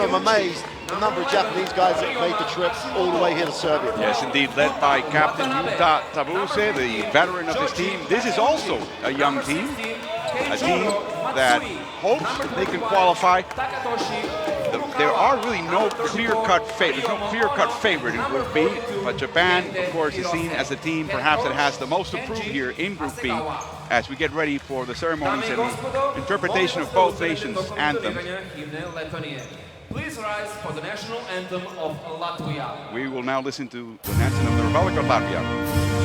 I'm amazed the number of Japanese guys that made the trip all the way here to Serbia. Yes, indeed, led by Captain Yuta Tabuse, the veteran of this team. This is also a young team, a team that hopes that they can qualify. There are really no clear-cut favorite in Group B, but Japan, of course, is seen as the team perhaps that has the most to prove here in Group B as we get ready for the ceremonies and the interpretation of both nations' anthems. Please rise for the national anthem of Latvia. We will now listen to the anthem of the Republic of Latvia.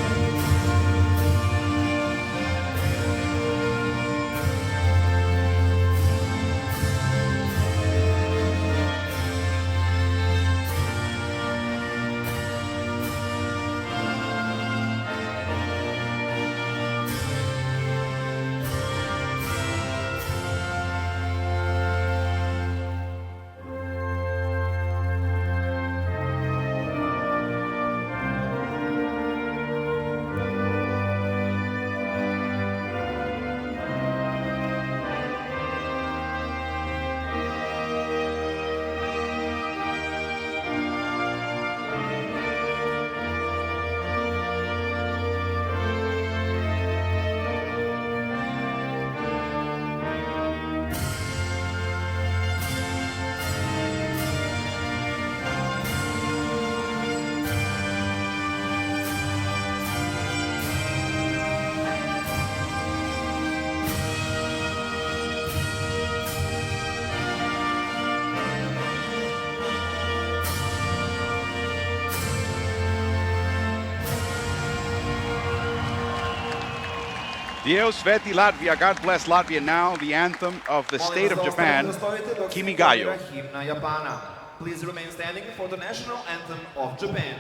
Dio Sveti Latvia, God bless Latvia. Now the anthem of the state of Japan, Kimigayo. Please remain standing for the national anthem of Japan.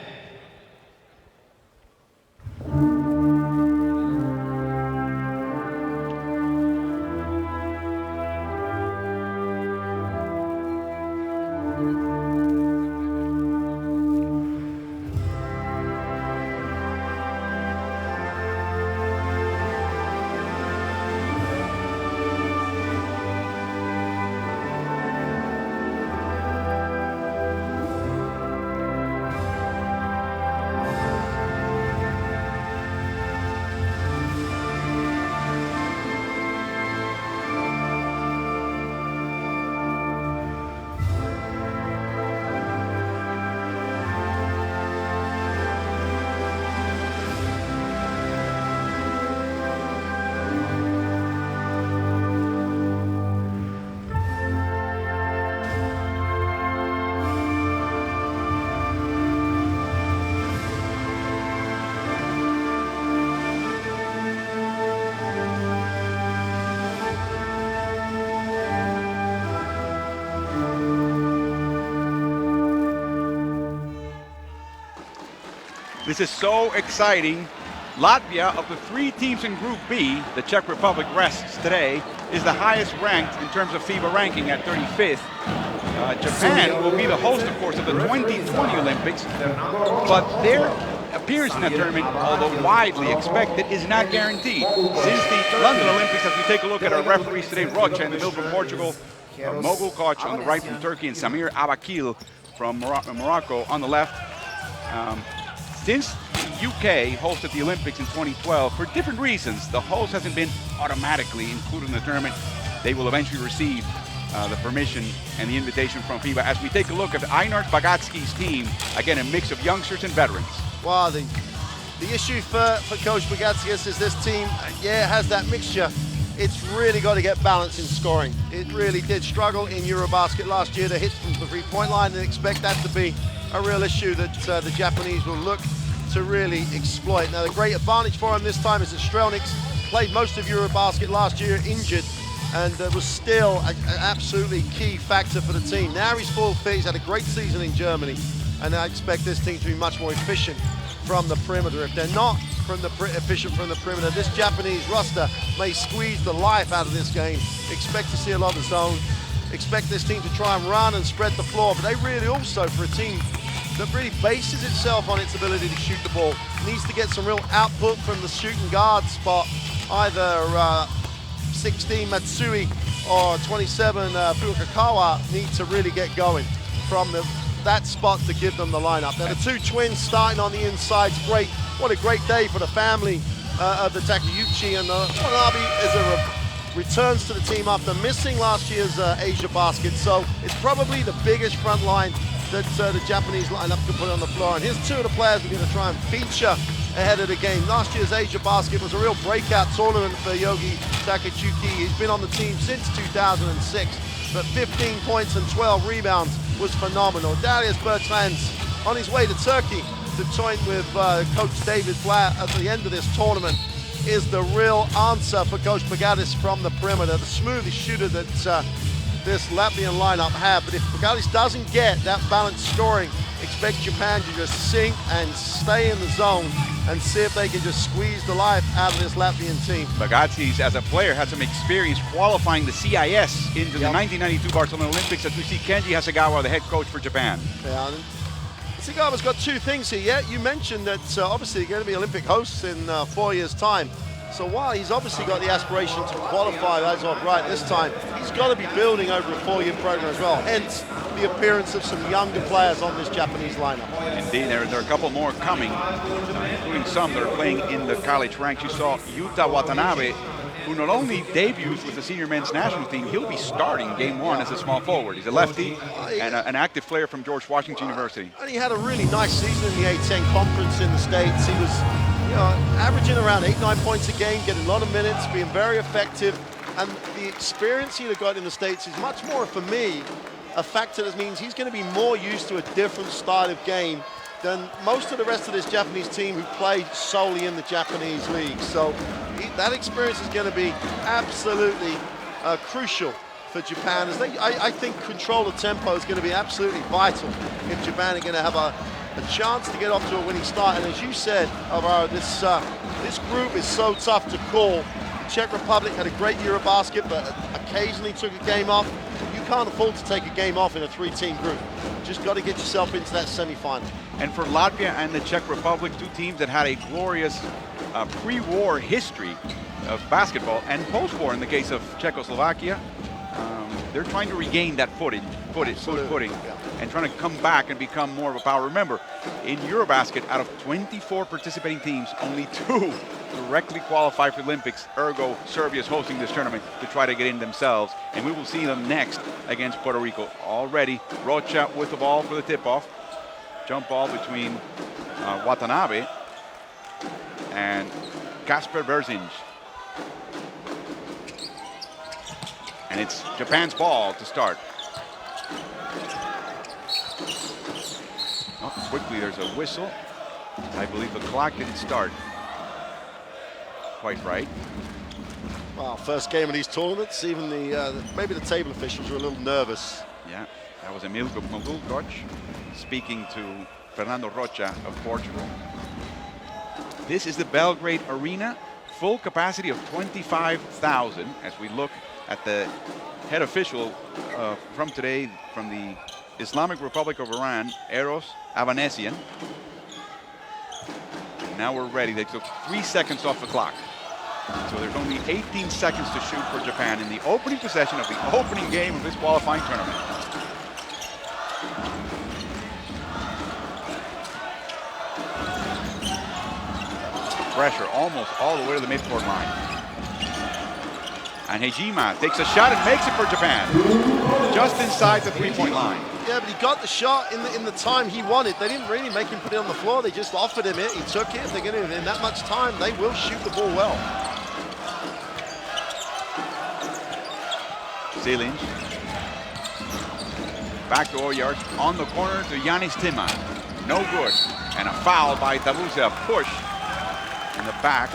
This is so exciting. Latvia, of the 3 teams in Group B, the Czech Republic rests today, is the highest ranked in terms of FIBA ranking at 35th. Japan will be the host, of course, of the 2020 Olympics, but their appearance in that tournament, although widely expected, is not guaranteed. Since the London Olympics, as we take a look at our referees today, Rocha in the middle from Portugal, Mogul Koç on the right from Turkey, and Samir Abakil from Morocco on the left. Since the UK hosted the Olympics in 2012, for different reasons, the host hasn't been automatically included in the tournament. They will eventually receive the permission and the invitation from FIBA. As we take a look at Einar Bagatsky's team, again, a mix of youngsters and veterans. Well, the issue for Coach Bagatsky is this team, has that mixture. It's really got to get balance in scoring. It really did struggle in Eurobasket last year to hit from the three-point line, and expect that to be a real issue that the Japanese will look to really exploit. Now, the great advantage for him this time is that Strelnieks played most of Eurobasket last year injured, and was still an absolutely key factor for the team. Now he's full fit. He's had a great season in Germany, and I expect this team to be much more efficient from the perimeter. If they're not efficient from the perimeter, this Japanese roster may squeeze the life out of this game. Expect to see a lot of zone. Expect this team to try and run and spread the floor, but they really also, for a team that really bases itself on its ability to shoot the ball, needs to get some real output from the shooting guard spot, either 16 Matsui or 27, Fukukawa, need to really get going from that spot to give them the lineup. Now the two twins starting on the inside, great. What a great day for the family of the Takeuchi, and Watanabe returns to the team after missing last year's Asia basket. So it's probably the biggest front line that the Japanese lineup can put on the floor. And here's two of the players we're going to try and feature ahead of the game. Last year's Asia basket was a real breakout tournament for Yogi Takeuchi. He's been on the team since 2006, but 15 points and 12 rebounds was phenomenal. Darius Bertrand's on his way to Turkey to join with Coach David Blatt at the end of this tournament is the real answer for Coach Bagadis from the perimeter, the smoothest shooter that this Latvian lineup have. But if Bagadis doesn't get that balanced scoring, expect Japan to just sink and stay in the zone and see if they can just squeeze the life out of this Latvian team. Bagadis, as a player, had some experience qualifying the CIS into the 1992 Barcelona Olympics, as we see Kenji Hasegawa, the head coach for Japan. Yeah, Hasegawa's got two things here. Yeah, you mentioned that obviously they're going to be Olympic hosts in 4 years' time. So while he's obviously got the aspiration to qualify as of right this time, he's got to be building over a 4-year program as well. Hence the appearance of some younger players on this Japanese lineup. Indeed, there are a couple more coming, including some that are playing in the college ranks. You saw Yuta Watanabe, who not only debuts with the senior men's national team, he'll be starting game one as a small forward. He's a lefty and an active player from George Washington University. And he had a really nice season in the A-10 conference in the States. He was averaging around 8-9 points a game, getting a lot of minutes, being very effective. And the experience he'd have got in the States is much more, for me, a factor that means he's going to be more used to a different style of game than most of the rest of this Japanese team who played solely in the Japanese league. So that experience is going to be absolutely crucial for Japan. As I think control of tempo is going to be absolutely vital if Japan are going to have a chance to get off to a winning start. And as you said, Alvaro, this group is so tough to call. The Czech Republic had a great Eurobasket, but occasionally took a game off. You can't afford to take a game off in a 3-team group. Just got to get yourself into that semi-final. And for Latvia and the Czech Republic, two teams that had a glorious pre-war history of basketball and post-war in the case of Czechoslovakia, they're trying to regain that footing and trying to come back and become more of a power. Remember, in Eurobasket, out of 24 participating teams, only 2 directly qualify for the Olympics. Ergo, Serbia is hosting this tournament to try to get in themselves, and we will see them next against Puerto Rico. Already, Rocha with the ball for the tip-off. Jump ball between Watanabe and Kasper Verzinj. And it's Japan's ball to start. Oh, quickly, there's a whistle. I believe the clock didn't start quite right. Well, first game of these tournaments, even maybe the table officials were a little nervous. Yeah, that was Emil Mogulgoc speaking to Fernando Rocha of Portugal. This is the Belgrade Arena, full capacity of 25,000 as we look at the head official from today from the Islamic Republic of Iran, Eros Avanesian. Now we're ready. They took 3 seconds off the clock. So there's only 18 seconds to shoot for Japan in the opening possession of the opening game of this qualifying tournament. Pressure almost all the way to the midcourt line. And Hejima takes a shot and makes it for Japan. Just inside the 3-point line. Yeah, but he got the shot in the time he wanted. They didn't really make him put it on the floor. They just offered him it. He took it. If they're going to, in that much time, they will shoot the ball well. Zilic. Back to Oyarts. On the corner to Yanis Tima. No good. And a foul by Tabuza. Push in the back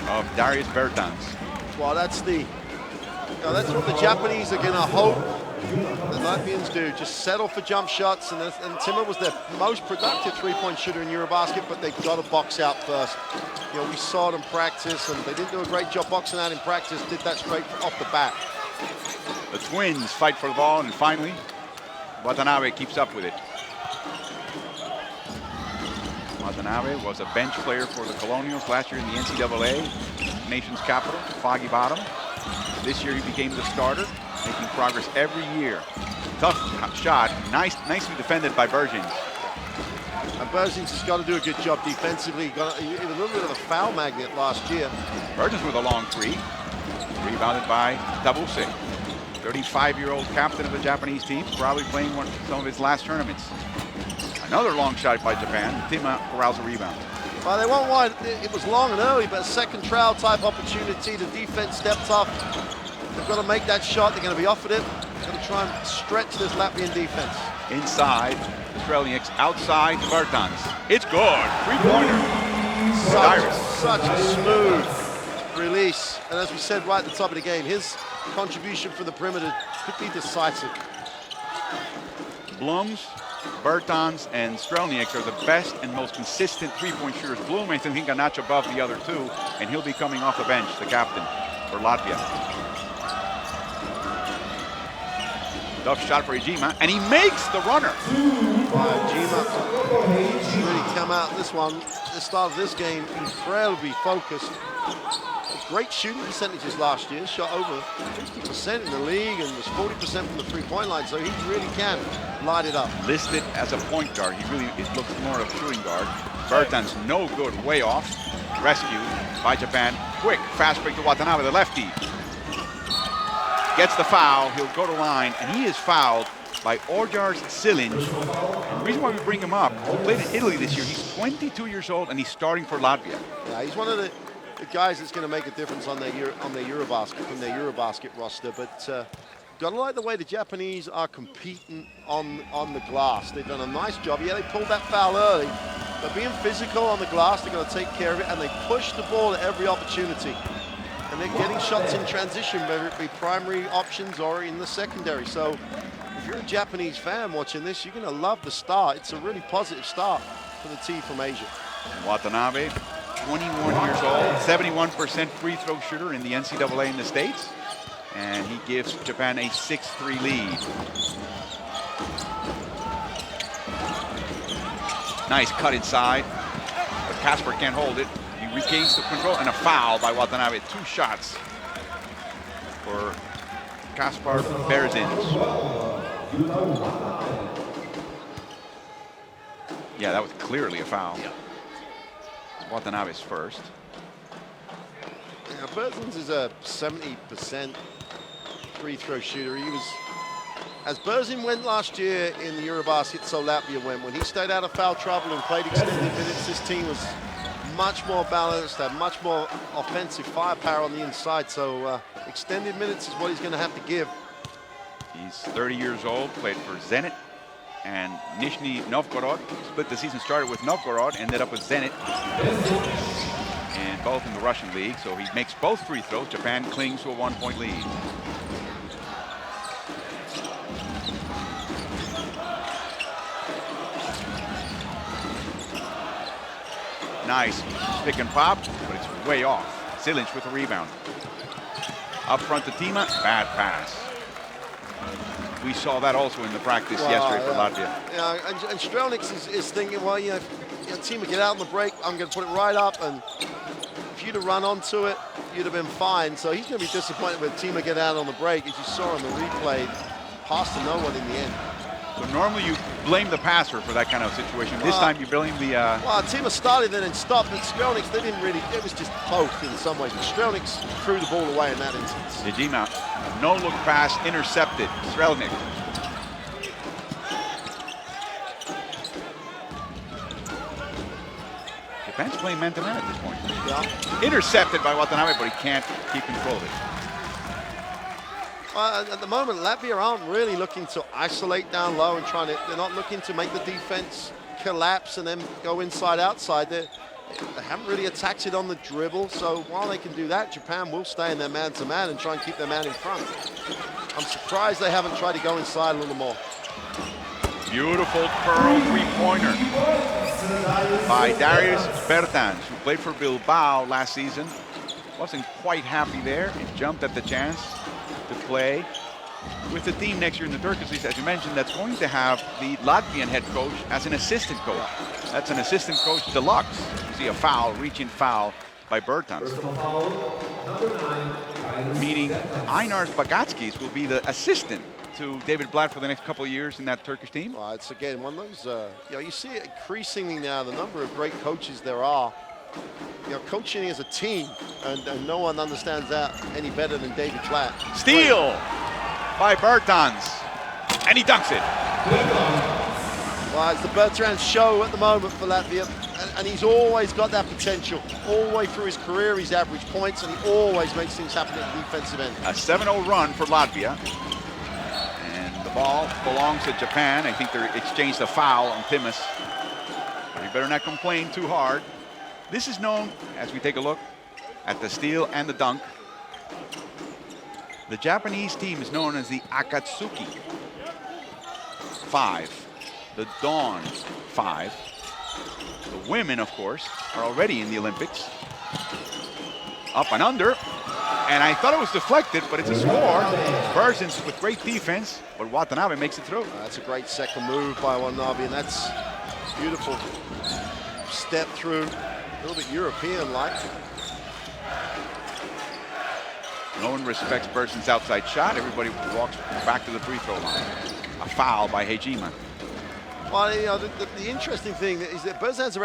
of Darius Bertans. Well, that's what the Japanese are going to hope the Latvians do. Just settle for jump shots. And Timmer was their most productive 3-point shooter in Eurobasket, but they've got to box out first. You know, we saw them practice, and they didn't do a great job boxing out in practice. Did that straight off the bat. The Twins fight for the ball, and finally, Watanabe keeps up with it. Watanabe was a bench player for the Colonials last year in the NCAA, nation's capital, Foggy Bottom. This year he became the starter, making progress every year. Tough shot, nicely defended by Bergins. And Bergins has got to do a good job defensively. He was a little bit of a foul magnet last year. Bergins with a long three, rebounded by Tabuse. 35-year-old captain of the Japanese team, probably playing some of his last tournaments. Another long shot by Japan. Tima corrals a rebound. Well, they won't want it was long and early, but a second trial type opportunity. The defense stepped up. They've got to make that shot. They're going to be offered it. They're going to try and stretch this Latvian defense. Inside, Strelnieks outside Bertans. It's good. Three-pointer. Such a smooth release. And as we said right at the top of the game, his contribution from the perimeter could be decisive. Blums, Bertans, and Strelnieks are the best and most consistent three-point shooters. Blum, I think, a notch above the other two, and he'll be coming off the bench, the captain for Latvia. Tough shot for Ejima, and he makes the runner. Ejima really come out this one, the start of this game, incredibly focused. Great shooting percentages last year, shot over 50% in the league and was 40% from the three-point line, so he really can light it up. Listed as a point guard, it looks more of a shooting guard. Bertans no good, way off. Rescued by Japan. Quick, fast break to Watanabe, the lefty. Gets the foul, he'll go to line, and he is fouled by Orjars Silinj. The reason why we bring him up, he played in Italy this year. He's 22 years old and he's starting for Latvia. Yeah, he's one of the guys that's going to make a difference on their Eurobasket, from their Eurobasket roster. But gotta like the way the Japanese are competing on the glass. They've done a nice job. Yeah, they pulled that foul early, but being physical on the glass, they're going to take care of it, and they push the ball at every opportunity. And they're getting shots in transition, whether it be primary options or in the secondary. So if you're a Japanese fan watching this, you're going to love the start. It's a really positive start for the team from Asia. Watanabe, 21 years old, 71% free throw shooter in the NCAA in the States. And he gives Japan a 6-3 lead. Nice cut inside, but Kasper can't hold it. He regains the control, and a foul by Watanabe. 2 shots for Kaspar Bergins. Yeah, that was clearly a foul. Yeah. Watanabe's first. Yeah, Bergins is a 70% free throw shooter. He was, as Bergin went last year in the Eurobasket, so Latvia went. When he stayed out of foul trouble and played extended minutes, this team was much more balanced, had much more offensive firepower on the inside. So extended minutes is what he's going to have to give. He's 30 years old, played for Zenit and Nizhny Novgorod. Split the season, started with Novgorod, ended up with Zenit, and both in the Russian league. So he makes both free throws. Japan clings to a 1-point lead. Nice pick and pop, but it's way off. Silinj with a rebound. Up front to Tima, bad pass. We saw that also in the practice yesterday for Latvia. Yeah, and Strelnieks is thinking, well, you know, Tima, get out on the break. I'm going to put it right up, and if you'd have run onto it, you'd have been fine. So he's going to be disappointed with Tima get out on the break, as you saw in the replay. Pass to no one in the end. So normally you blame the passer for that kind of situation. This time you blame the... Well, Tima started and then stopped, but Strelnieks, they didn't really... It was just both in some ways. But Strelnieks threw the ball away in that instance. Ejima, no look pass, intercepted. Strelnieks. Japan's playing man-to-man at this point. Yeah. Intercepted by Watanabe, but he can't keep control of it. At the moment, Latvia aren't really looking to isolate down low and they're not looking to make the defense collapse and then go inside, outside. They haven't really attacked it on the dribble. So while they can do that, Japan will stay in their man-to-man and try and keep their man in front. I'm surprised they haven't tried to go inside a little more. Beautiful curl three-pointer by Darius Bertans, who played for Bilbao last season. Wasn't quite happy there. He jumped at the chance to play with the team next year in the Turkish League, as you mentioned, that's going to have the Latvian head coach as an assistant coach. That's an assistant coach deluxe. You see a foul, reaching foul by Bertans. Personal foul, number 9. meaning Einars Bagatskis will be the assistant to David Blatt for the next couple of years in that Turkish team. Well, it's again one of those, you see it increasingly now, the number of great coaches there are. Coaching as a team, and no one understands that any better than David Blatt. Steal by Bertans, and he dunks it. Well, it's the Bertrand show at the moment for Latvia, and he's always got that potential. All the way through his career, he's averaged points, and he always makes things happen at the defensive end. A 7-0 run for Latvia. And the ball belongs to Japan. I think they exchanged a foul on Timas. But you better not complain too hard. This is known, as we take a look at the steal and the dunk, the Japanese team is known as the Akatsuki 5, the Dawn 5. The women, of course, are already in the Olympics. Up and under, and I thought it was deflected, but it's a score. Berzins with great defense, but Watanabe makes it through. That's a great second move by Watanabe, and that's beautiful step through. A little bit European-like. No one respects Berzin's outside shot. Everybody walks back to the free throw line. A foul by Hejima. Well, the interesting thing is that Berzan's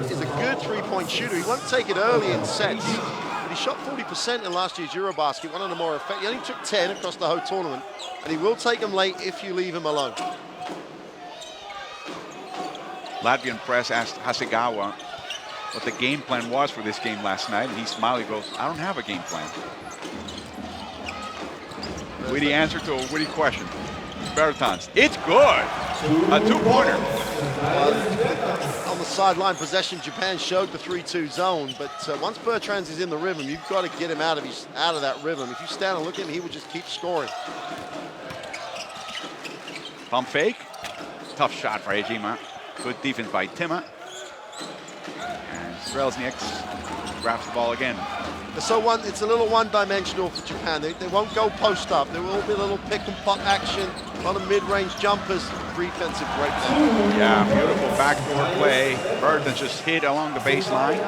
is a good three-point shooter. He won't take it early in sets, but he shot 40% in last year's Eurobasket, one of the more effective. He only took 10 across the whole tournament, and he will take them late if you leave him alone. Latvian press asked Hasegawa what the game plan was for this game last night, and he smiled. He goes, "I don't have a game plan." Witty answer to a witty question. Bertans, it's good. A two-pointer. On the sideline possession, Japan showed the 3-2 zone, but once Bertrands is in the rhythm, you've got to get him out of that rhythm. If you stand and look at him, he will just keep scoring. Pump fake. Tough shot for Hejima. Good defense by Tima. And Strelzniak grabs the ball again. So it's a little one-dimensional for Japan. They won't go post up. There will be a little pick and pop action, a lot of mid-range jumpers, defensive breakdown. Yeah, beautiful backdoor play. Bertans just hit along the baseline.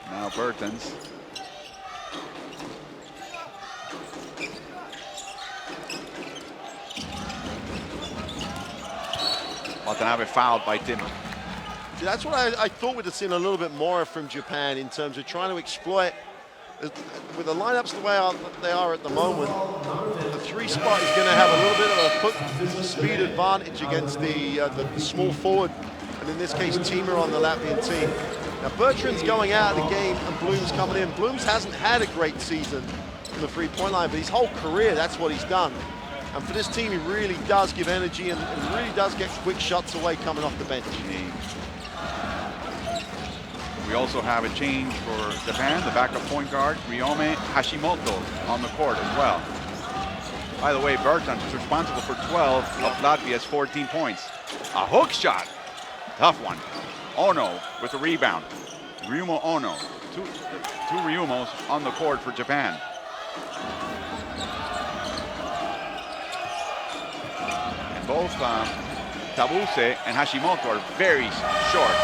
Now Bertans. Watanabe fouled by Tim. That's what I thought we'd have seen a little bit more from Japan in terms of trying to exploit, with the lineups the way they are at the moment, the three spot is going to have a little bit of a foot speed advantage against the small forward, and in this case, Tima on the Latvian team. Now Bertrand's going out of the game and Bloom's coming in. Bloom's hasn't had a great season from the three-point line, but his whole career, that's what he's done. And for this team, he really does give energy and really does get quick shots away coming off the bench. We also have a change for Japan. The backup point guard, Ryome Hashimoto, on the court as well. By the way, Bertans is responsible for 12 of Latvia's 14 points. A hook shot. Tough one. Ono with the rebound. Ryumo Ono. Two Ryumos on the court for Japan. And both Tabuse and Hashimoto are very short.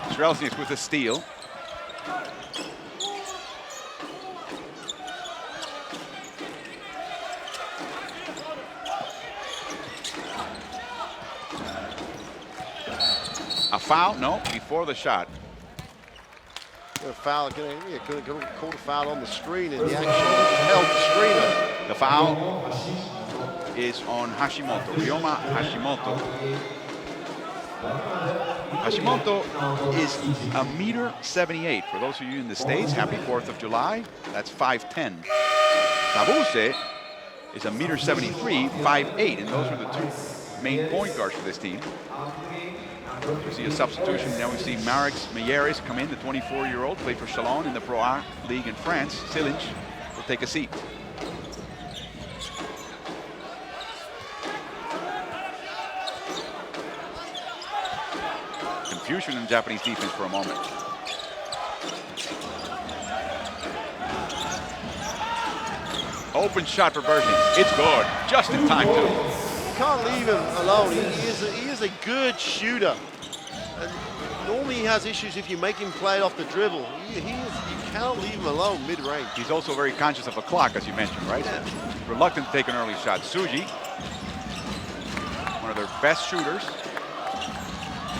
Strelzniak with a steal. A foul? No, before the shot. A foul, going to call the foul on the screen in the action. Held the screener. The foul is on Hashimoto, Ryoma Hashimoto. Hashimoto is 1.78 m. For those of you in the States, happy 4th of July. That's 5'10". Tabuse is 1.73 m, 5'8", and those are the two main point guards for this team. We see a substitution. Now we see Marek Meyeris come in, the 24-year-old, played for Chalon in the Pro A League in France. Silinch will take a seat. Confusion in Japanese defense for a moment. Open shot for Berzins. It's good. Just in time, too. You can't leave him alone. He is a good shooter. And normally he has issues if you make him play it off the dribble. You cannot leave him alone mid-range. He's also very conscious of the clock, as you mentioned, right? Yeah. Reluctant to take an early shot. Tsuji, one of their best shooters.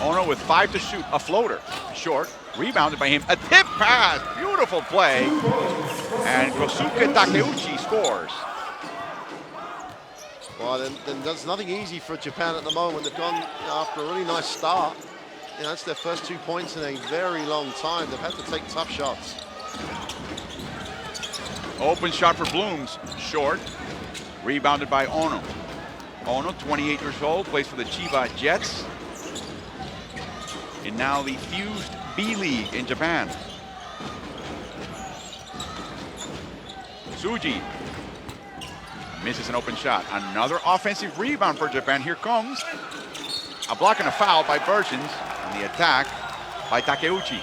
Ono with 5 to shoot, a floater, short, rebounded by him, a tip pass, beautiful play, and Kosuke Takeuchi scores. Well, then there's nothing easy for Japan at the moment. They've gone after a really nice start. You know, it's their first 2 points in a very long time. They've had to take tough shots. Open shot for Blooms, short, rebounded by Ono. Ono, 28 years old, plays for the Chiba Jets. And now the fused B League in Japan. Tsuji misses an open shot. Another offensive rebound for Japan. Here comes a block and a foul by Bershins. And the attack by Takeuchi.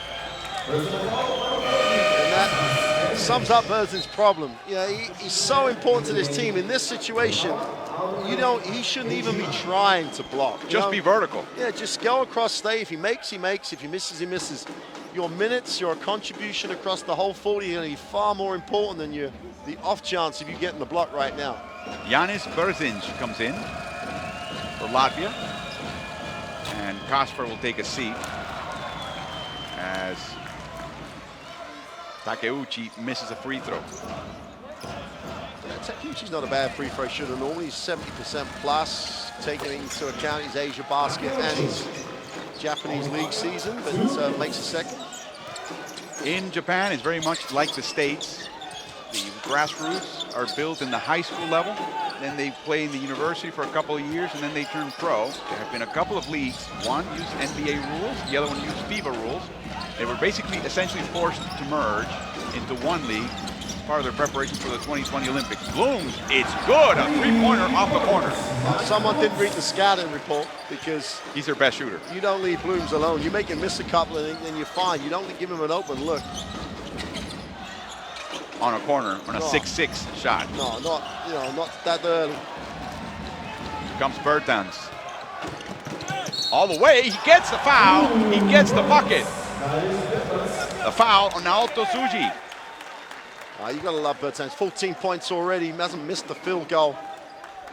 And that sums up Berzin's problem. You know, he's so important to this team. In this situation, he shouldn't even be trying to block. Just be vertical. Yeah, just go across, stay. If he makes, he makes. If he misses, he misses. Your minutes, your contribution across the whole 40 are going to be far more important than the off chance of you getting the block right now. Yanis Berzinj comes in for Latvia. And Kasper will take a seat as Takeuchi misses a free throw. Takeuchi's not a bad free throw shooter. Normally he's 70% plus, taking into account his Asia basket and his Japanese league season, but makes a second. In Japan, it's very much like the States. The grassroots are built in the high school level, then they play in the university for a couple of years, and then they turn pro. There have been a couple of leagues. One used NBA rules, the other one used FIBA rules. They were basically essentially forced to merge into one league, part of their preparation for the 2020 Olympics. Blooms, it's good, a three-pointer off the corner. Someone didn't read the scouting report because he's their best shooter. You don't leave Blooms alone. You make him miss a couple and then you're fine. You don't give him an open look. On a corner, on a 6-6 shot. No, not that early. Here comes Bertans. All the way, he gets the foul, he gets the bucket. The foul on Naoto Tsuji. You gotta love Bertans. 14 points already, he hasn't missed the field goal.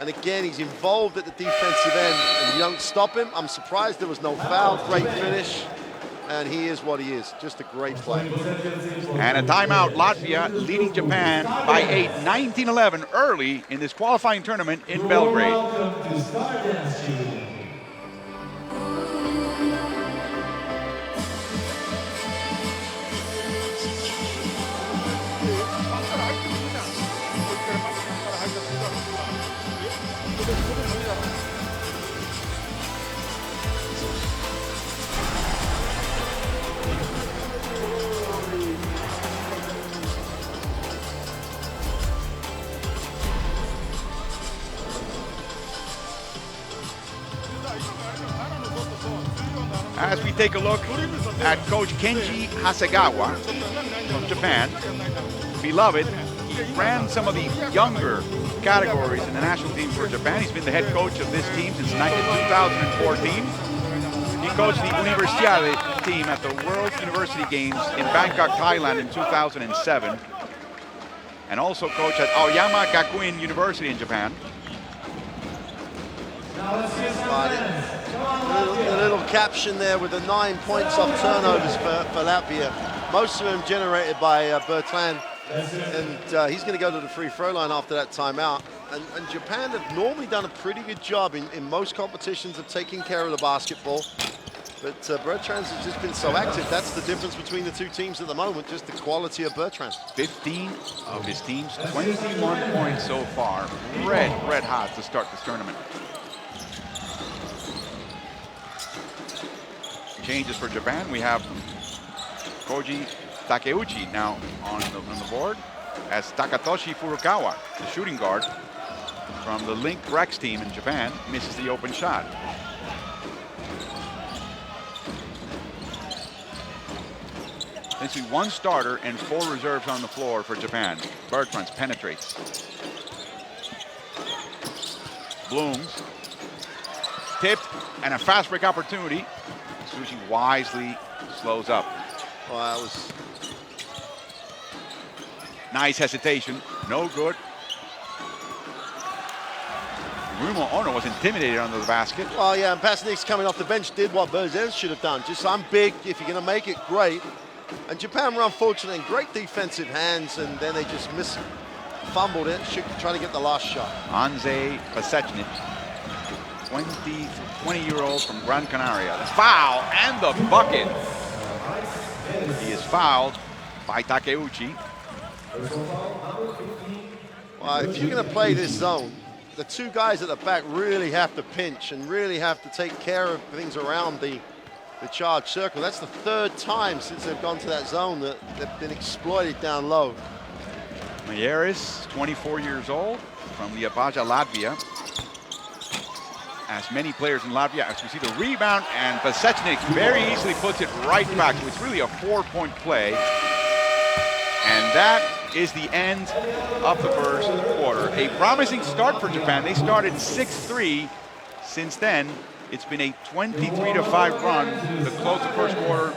And again, he's involved at the defensive end and you don't stop him. I'm surprised there was no foul, great finish. And he is what he is, just a great play. And a timeout, Latvia leading Japan by 8, 19-11 early in this qualifying tournament in Belgrade. As we take a look at Coach Kenji Hasegawa from Japan, beloved, he ran some of the younger categories in the national team for Japan. He's been the head coach of this team since 2014. He coached the Universiade team at the World University Games in Bangkok, Thailand in 2007, and also coached at Aoyama Gakuin University in Japan. A little caption there with the 9 points off turnovers for Latvia. Most of them generated by Bertrand. And he's going to go to the free throw line after that timeout. And Japan have normally done a pretty good job in most competitions of taking care of the basketball. But Bertrand has just been so active. That's the difference between the two teams at the moment, just the quality of Bertrand. 15 of his team's 21 points so far. Red hot to start this tournament. Changes for Japan. We have Koji Takeuchi now on the board as Takatoshi Furukawa, the shooting guard from the Link Rex team in Japan, misses the open shot. Essentially one starter and 4 reserves on the floor for Japan. Bertrands penetrates. Blooms tipped and a fast break opportunity. Sushi wisely slows up. Well, that was nice hesitation. No good. Rumo Ono was intimidated under the basket. well, yeah. And Pasnic's coming off the bench did what Berzes should have done. Just I'm big. If you're going to make it, great. And Japan were unfortunate and great defensive hands, and then they just fumbled it, trying to get the last shot. Anze Pasechnik, 20-year-old from Gran Canaria. The foul and the bucket. He is fouled by Takeuchi. Well, if you're going to play this zone, the two guys at the back really have to pinch and really have to take care of things around the charge circle. That's the third time since they've gone to that zone that they've been exploited down low. Mayeris, 24 years old, from the FIBA Latvia. As many players in Latvia, as we see the rebound, and Pasechnik very easily puts it right back. So it's really a 4-point play. And that is the end of the first quarter. A promising start for Japan. They started 6-3. Since then, it's been a 23-5 run to close the first quarter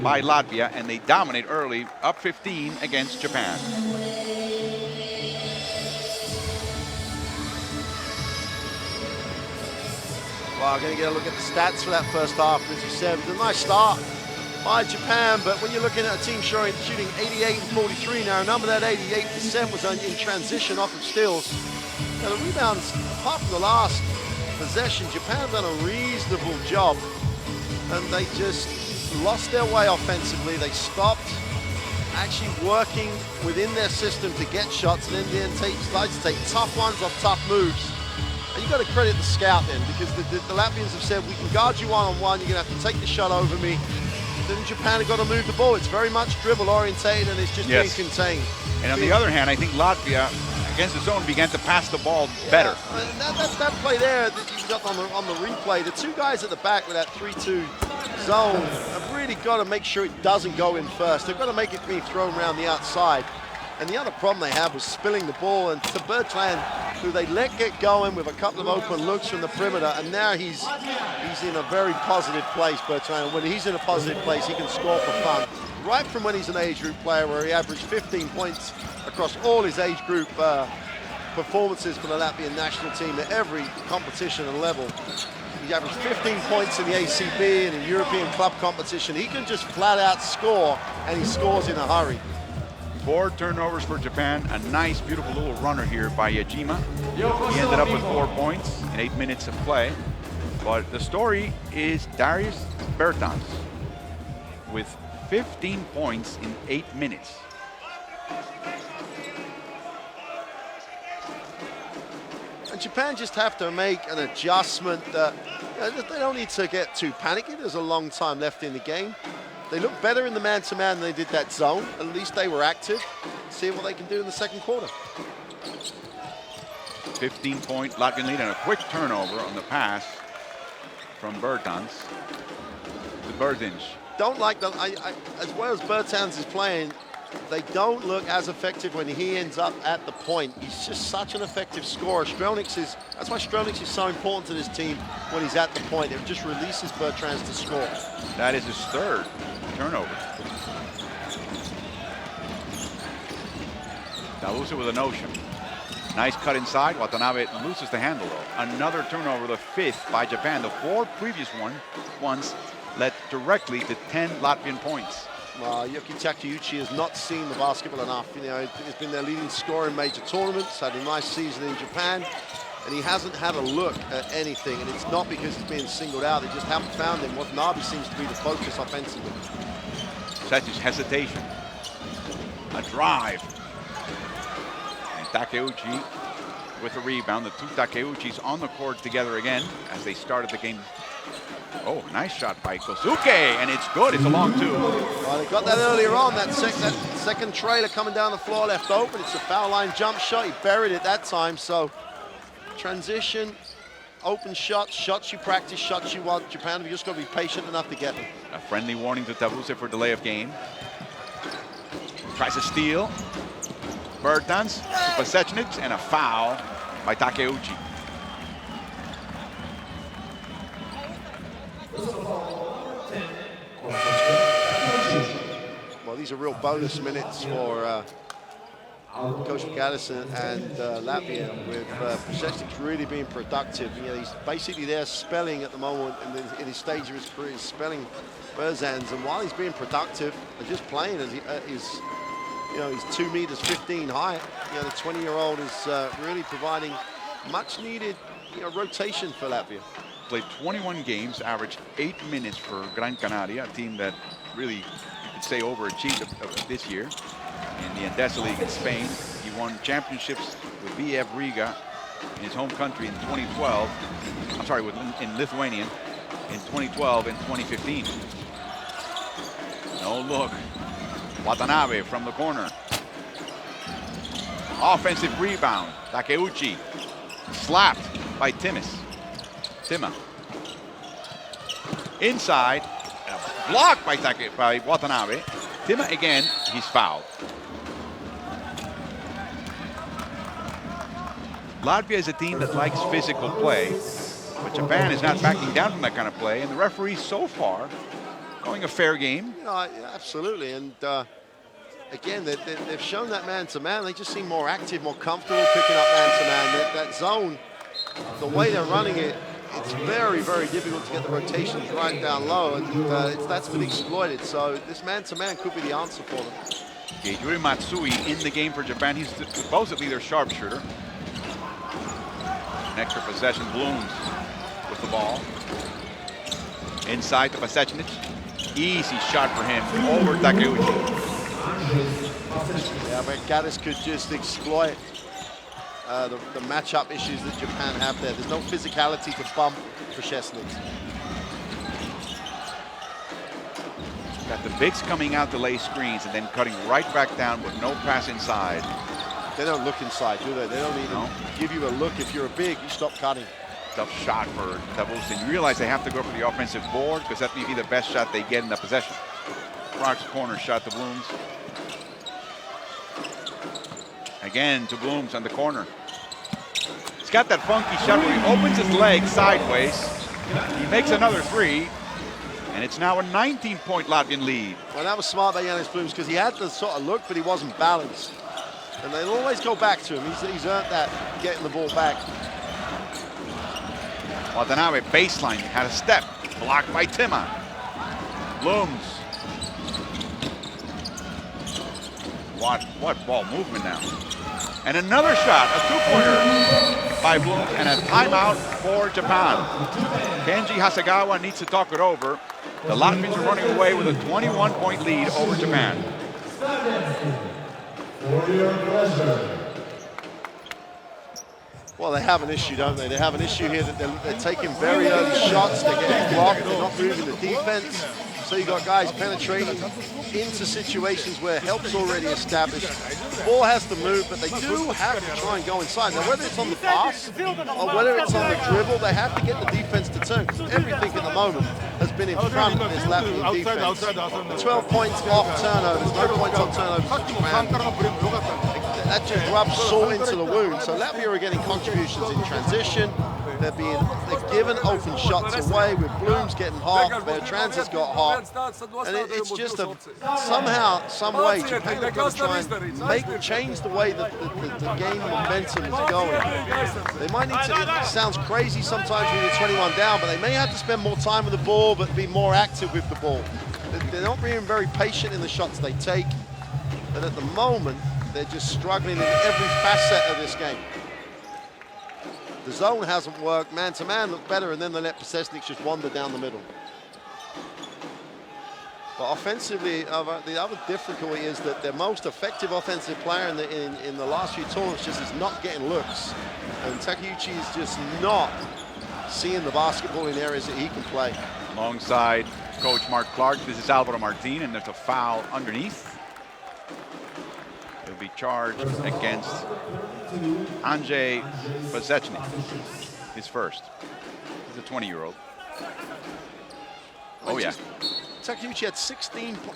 by Latvia, and they dominate early, up 15 against Japan. Well, I'm going to get a look at the stats for that first half. As you said, it was a nice start by Japan, but when you're looking at a team shooting 88 and 43 now, remember that 88% was in transition off of steals. Now, the rebounds, apart from the last possession, Japan have done a reasonable job, and they just lost their way offensively. They stopped actually working within their system to get shots, and then decides to take tough ones off tough moves. And you've got to credit the scout then, because the Latvians have said, we can guard you one-on-one, you're going to have to take the shot over me. Then Japan have got to move the ball. It's very much dribble orientated, and it's just being contained. And on the other hand, I think Latvia, against the zone, began to pass the ball better. That play there that you got on the replay, the two guys at the back with that 3-2 zone have really got to make sure it doesn't go in first. They've got to make it be thrown around the outside. And the other problem they had was spilling the ball, and to Bertrand, who they let get going with a couple of open looks from the perimeter, and now he's in a very positive place, Bertrand. When he's in a positive place, he can score for fun. Right from when he's an age group player, where he averaged 15 points across all his age group performances for the Latvian national team at every competition and level. He averaged 15 points in the ACB and in European club competition. He can just flat out score, and he scores in a hurry. 4 turnovers for Japan. A nice, beautiful little runner here by Yajima. He ended up with 4 points in 8 minutes of play. But the story is Darius Bertans with 15 points in 8 minutes. And Japan just have to make an adjustment that they don't need to get too panicky. There's a long time left in the game. They look better in the man-to-man than they did that zone. At least they were active. See what they can do in the second quarter. 15-point Latvian lead and a quick turnover on the pass from Bertans to Berzinch. Don't like them. As well as Bertans is playing, they don't look as effective when he ends up at the point. He's just such an effective scorer. That's why Strelnieks is so important to this team when he's at the point. It just releases Bertrands to score. That is his 3rd turnover. Dalusa with a notion. Nice cut inside. Watanabe loses the handle though. Another turnover, the 5th by Japan. The 4 previous ones led directly to 10 Latvian points. Yuki Takeuchi has not seen the basketball enough. You know, he's been their leading scorer in major tournaments, had a nice season in Japan, and he hasn't had a look at anything, and it's not because he's being singled out. They just haven't found him. Watanabe seems to be the focus offensively. Such as hesitation. A drive. And Takeuchi with a rebound. The two Takeuchis on the court together again as they started the game. Oh, nice shot by Kosuke, and it's good. It's a long 2. Well, they got that earlier on. That second trailer coming down the floor left open. It's a foul line jump shot. He buried it that time. So transition, open shots you practice, shots you want. Japan, you just got to be patient enough to get them. A friendly warning to Tabuse for delay of game. Tries to steal. Bertans to Pasechnik, and a foul by Takeuchi. these are real bonus minutes for Coach Gaddis and Latvia, with Prešesniks really being productive. You know, he's basically there spelling at the moment in his stage of his career, he's spelling Berzans, and while he's being productive and just playing as he's 2 meters 15 high, you know, the 20-year-old is really providing much needed rotation for Latvia. Played 21 games, averaged 8 minutes for Gran Canaria, a team that really, you could say, overachieved this year. In the Endesa League in Spain, he won championships with VF Riga in his home country in 2012. I'm sorry, in Lithuania in 2012 and 2015. No look. Watanabe from the corner. Offensive rebound. Takeuchi slapped by Tima. Inside, blocked by Watanabe. Tima again, he's fouled. Latvia is a team that likes physical play, but Japan is not backing down from that kind of play, and the referees so far going a fair game. You know, absolutely, and again, they've shown that man-to-man. They just seem more active, more comfortable picking up man-to-man. That zone, the way they're running it, it's very, very difficult to get the rotations right down low, and that's been exploited. So this man-to-man could be the answer for them. Okay, Yuri Matsui in the game for Japan. He's supposedly their sharpshooter. An extra possession, Blooms with the ball. Inside to Pasechnic. Easy shot for him over Takeuchi. Yeah, but Gaddis could just exploit the matchup issues that Japan have there. There's no physicality to bump Prešesniks. Got the bigs coming out to lay screens and then cutting right back down with no pass inside. They don't look inside, do they? They don't even give you a look. If you're a big, you stop cutting. Tough shot for Davos, and you realize they have to go for the offensive board because that may be the best shot they get in the possession. Prague's corner shot to Blooms. Again to Blooms on the corner. He's got that funky shot where he opens his leg sideways. He makes another three, and it's now a 19-point Latvian lead. Well, that was smart by Janis Blooms because he had the sort of look, but he wasn't balanced. And they'll always go back to him. He's earned that, getting the ball back. Watanabe baseline, had a step, blocked by Tima. Blooms. What ball movement now. And another shot, a two-pointer by Blooms, and a timeout for Japan. Kenji Hasegawa needs to talk it over. The Latvians are running away with a 21-point lead over Japan. For your pleasure. Well, they have an issue, don't they? They have an issue here that they're taking very early shots. They're getting blocked. They're not moving the defense. So you got guys penetrating into situations where help's already established. The ball has to move, but they do have to try and go inside. Now, whether it's on the pass or whether it's on the dribble, they have to get the defense to turn, because everything at the moment has been in front of this Latvian defense. 12 points off turnovers, no points on turnovers for Japan. That just rubs salt into the wound. So Latvia are getting contributions in transition. They're given open shots away, with Blooms getting hot, Bertrand's has got hot. And it's just somehow, some way, Japan have got to try and change the way that the game momentum is going. They might need to, it sounds crazy sometimes when you're 21 down, but they may have to spend more time with the ball, but be more active with the ball. They're not being very patient in the shots they take. But at the moment, they're just struggling in every facet of this game. The zone hasn't worked, man-to-man looked better, and then they let Prešesniks just wander down the middle. But offensively, the other difficulty is that their most effective offensive player in the last few tournaments just is not getting looks. And Takeuchi is just not seeing the basketball in areas that he can play. Alongside Coach Mark Clark, this is Alvaro Martin, and there's a foul underneath. He'll be charged against Andrzej Pasechnic, his first. He's a 20-year-old. Oh, yeah. Takeuchi had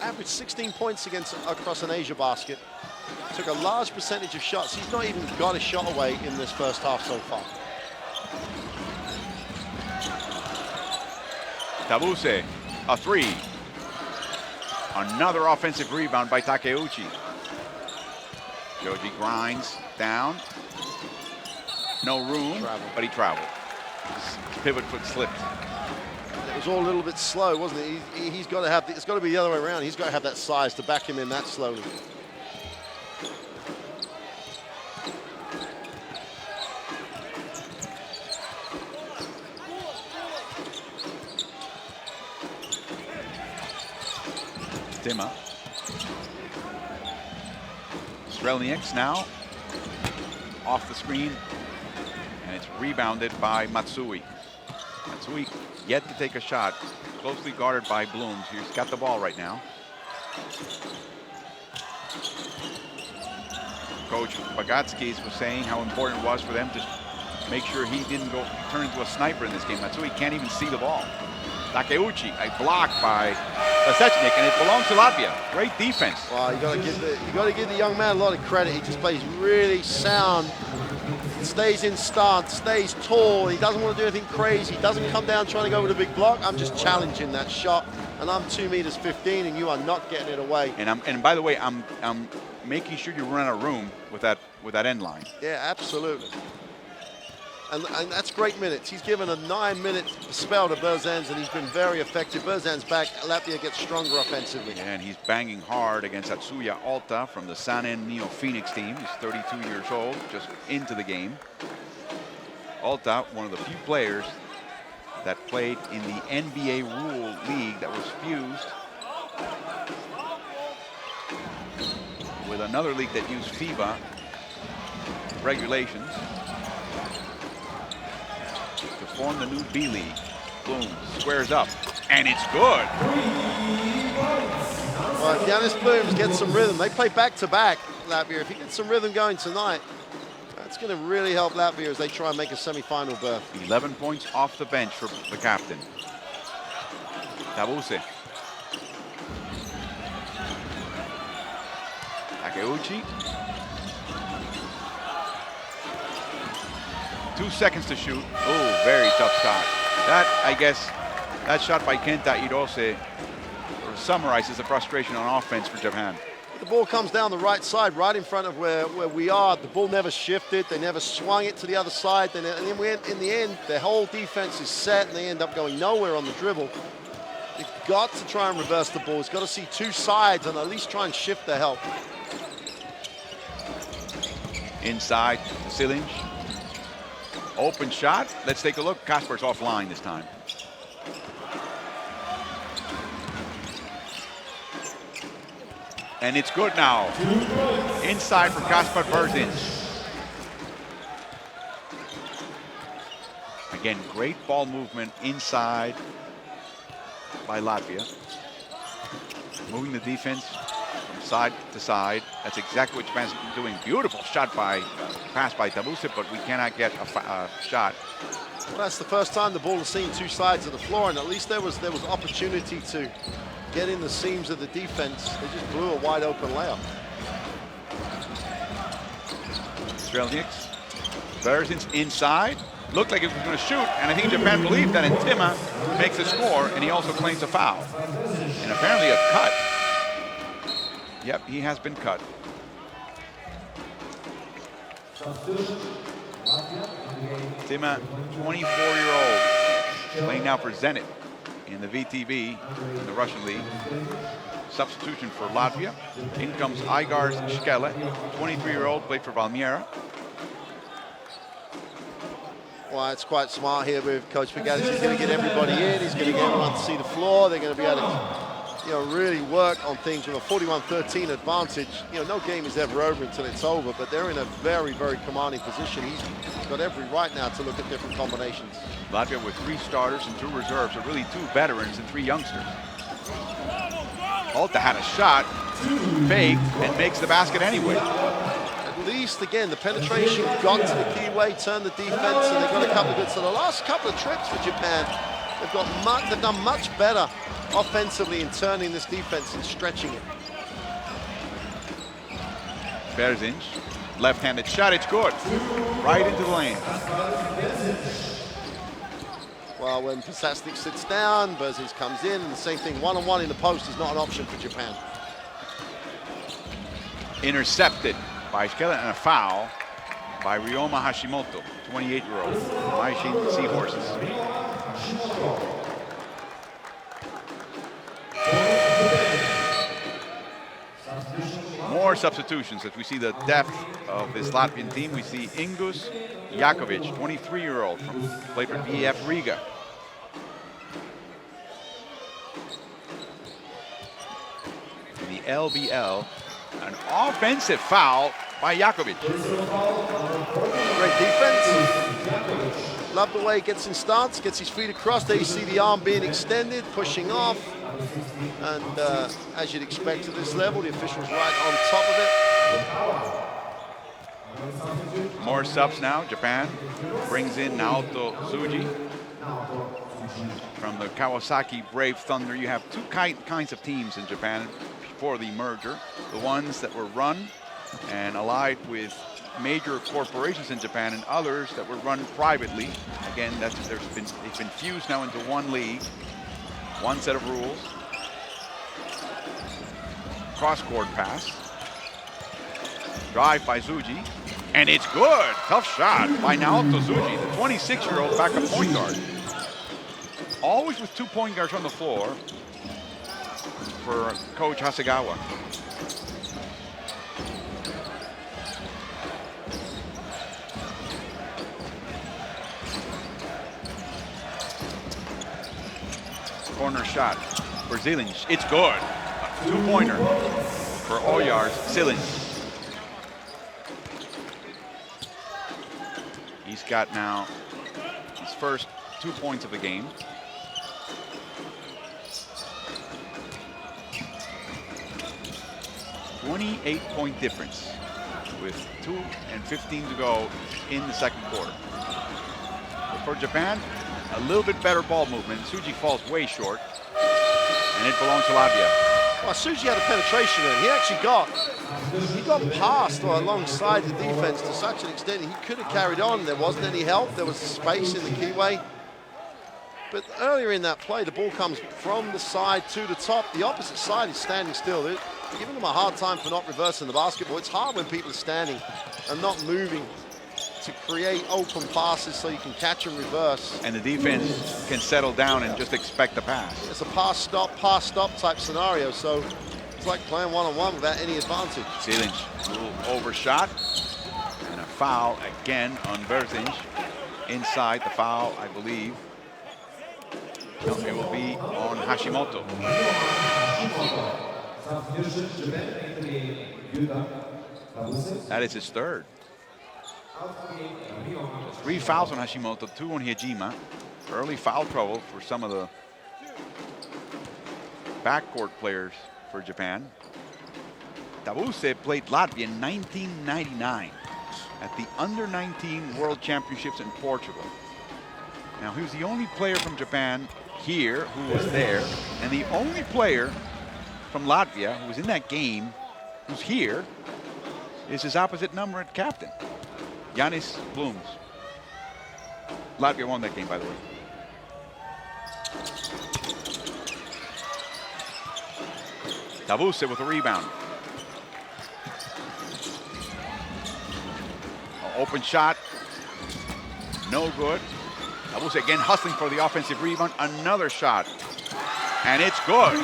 averaged 16 points across an Asia basket. Took a large percentage of shots. He's not even got a shot away in this first half so far. Tabuse, a three. Another offensive rebound by Takeuchi. Joji grinds down. No room, but he traveled. His pivot foot slipped. It was all a little bit slow, wasn't it? He's got to have, it's got to be the other way around. He's got to have that size to back him in that slowly. Dima. Strelnieks now off the screen, and it's rebounded by Matsui. Matsui yet to take a shot, closely guarded by Blooms. He's got the ball right now. Coach Bagatskis was saying how important it was for them to make sure he didn't go turn into a sniper in this game. Matsui can't even see the ball. Takeuchi, a block by Lasechnik, and it belongs to Latvia. Great defense. Well, you got to give the young man a lot of credit. He just plays really sound, stays in stance, stays tall. He doesn't want to do anything crazy. He doesn't come down trying to go with a big block. I'm just challenging that shot, and I'm 2 meters 15, and you are not getting it away. And by the way, I'm making sure you run out of room with that end line. Yeah, absolutely. And that's great minutes. He's given a 9-minute spell to Berzans, and he's been very effective. Berzans back, Latvia gets stronger offensively. And he's banging hard against Atsuya Alta from the Sanen Neo Phoenix team. He's 32 years old, just into the game. Alta, one of the few players that played in the NBA Rule League that was fused with another league that used FIBA regulations to form the new B League. Boom, squares up, and it's good. Well, if Giannis Blooms gets some rhythm, they play back-to-back, Latvia. If he gets some rhythm going tonight, that's going to really help Latvia as they try and make a semi-final berth. 11 points off the bench for the captain. Tabuse. Takeuchi. 2 seconds to shoot. Oh, very tough shot. That, I guess, that shot by Kenta Hirose summarizes the frustration on offense for Japan. The ball comes down the right side, right in front of where we are. The ball never shifted. They never swung it to the other side. And then in the end, their whole defense is set, and they end up going nowhere on the dribble. They've got to try and reverse the ball. It's got to see two sides and at least try and shift their help. Inside to Silinj. Open shot. Let's take a look. Kaspar's offline this time. And it's good now. Inside from Kaspar Berzins. Again, great ball movement inside by Latvia. Moving the defense from side to side. That's exactly what Japan's doing. Beautiful shot pass by Tabuse, but we cannot get a shot. Well, that's the first time the ball has seen two sides of the floor, and at least there was opportunity to get in the seams of the defense. They just blew a wide open layup. Strelnieks. Berzins inside. Looked like he was going to shoot, and I think Japan believed that, and Tima makes a score, and he also claims a foul. And apparently a cut. Yep, he has been cut. Tima, 24-year-old, playing now for Zenit in the VTB, in the Russian league. Substitution for Latvia. In comes Igars Shkele, 23-year-old, played for Valmiera. Well, it's quite smart here with Coach Pagatis. He's going to get everybody in. He's going to get everyone to see the floor. They're going to be able to, really work on things with a 41-13 advantage. No game is ever over until it's over, but they're in a very, very commanding position. He's got every right now to look at different combinations. Latvia with 3 starters and 2 reserves, so really 2 veterans and 3 youngsters. Alta had a shot, faked, and makes the basket anyway. At least, again, the penetration got to the keyway, turned the defense, and they've got a couple of good. So the last couple of trips for Japan, they've done much better offensively in turning this defense and stretching it. Berzins, left-handed shot, it's good. Right into the lane. Well, when Pasasnik sits down, Berzic comes in, and the same thing, one-on-one in the post is not an option for Japan. Intercepted by Skele, and a foul by Ryoma Hashimoto, 28-year-old, Maishin Seahorses. More substitutions as we see the depth of this Latvian team. We see Ingus Jakovic, 23-year-old, played for BF Riga. In the LBL, an offensive foul by Jakovic. Great defense. Love the way he gets in stance, gets his feet across. There you see the arm being extended, pushing off. And as you'd expect at this level, the official's right on top of it. More subs now. Japan brings in Naoto Tsuji from the Kawasaki Brave Thunder. You have two kinds of teams in Japan before the merger. The ones that were run and allied with major corporations in Japan, and others that were run privately. Again, it's been fused now into one league, one set of rules. Cross-court pass. Drive by Tsuji, and it's good. Tough shot by Naoto Tsuji, the 26-year-old backup point guard. Always with 2 point guards on the floor for Coach Hasegawa. Corner shot for Zilinj. It's good. A 2-pointer for Oyars Zilinj. He's got now his first 2 points of the game. .28 difference with 2:15 to go in the second quarter. But for Japan, a little bit better ball movement. Tsuji falls way short, and it belongs to Latvia. Well, Tsuji had a penetration in. He actually got past or alongside the defense to such an extent he could have carried on. There wasn't any help. There was space in the keyway. But earlier in that play, the ball comes from the side to the top. The opposite side is standing still. They're giving them a hard time for not reversing the basketball. It's hard when people are standing and not moving to create open passes so you can catch and reverse. And the defense can settle down and just expect the pass. It's a pass-stop type scenario, so it's like playing one-on-one without any advantage. Zilinj, a little overshot, and a foul again on Berzinj. Inside the foul, I believe. No, it will be on Hashimoto. That is his third. So 3 fouls on Hashimoto, 2 on Hijima. Early foul trouble for some of the backcourt players for Japan. Tabuse played Latvia in 1999 at the Under-19 World Championships in Portugal. Now, he was the only player from Japan here who was there, and the only player from Latvia who was in that game who's here is his opposite number at captain, Yanis Blums. Latvia won that game, by the way. Tabuse with a rebound. Open shot, no good. Tabuse again hustling for the offensive rebound. Another shot, and it's good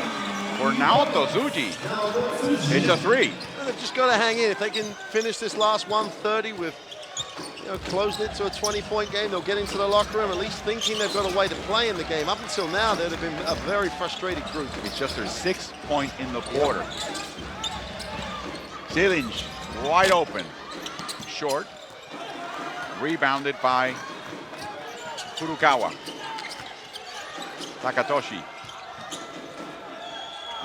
for Naoto Tsuji. It's a 3. They've just got to hang in. If they can finish this last 130 with, closing it to a 20-point game, they'll get into the locker room at least thinking they've got a way to play in the game. Up until now, they'd have been a very frustrated group. It's just their 6th point in the quarter. Zilinj wide open, short, rebounded by Furukawa. Takatoshi.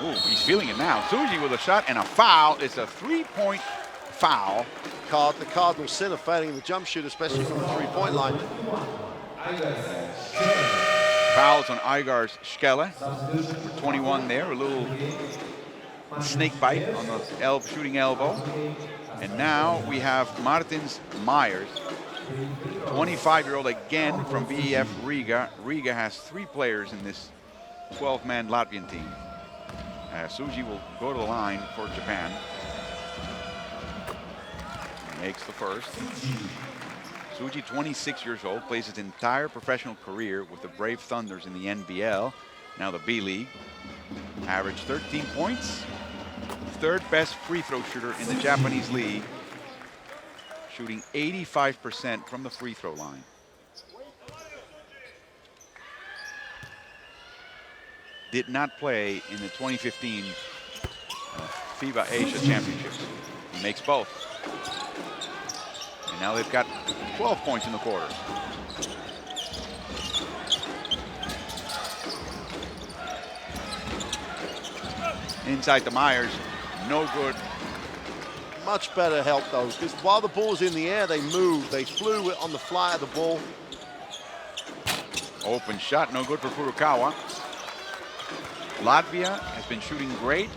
Ooh, he's feeling it now. Tsuji with a shot and a foul. It's a 3-point foul. The cardinal sin of failing in the jump shoot, especially from the 3-point line. Fouls on Igars Skele. 21 there, a little snake bite on the shooting elbow. And now we have Martins Myers 25-year-old again from BEF Riga. Riga has 3 players in this 12-man Latvian team. Suji will go to the line for Japan. Makes the first. Suji, 26 years old, plays his entire professional career with the Brave Thunders in the NBL, now the B League. Averaged 13 points. 3rd best free throw shooter in the Japanese league, shooting 85% from the free throw line. Did not play in the 2015 FIBA Asia Championships. He makes both. And now they've got 12 points in the quarter. Inside to Myers, no good. Much better help though, because while the ball's in the air, they move. They flew on the fly of the ball. Open shot, no good for Furukawa. Latvia has been shooting great,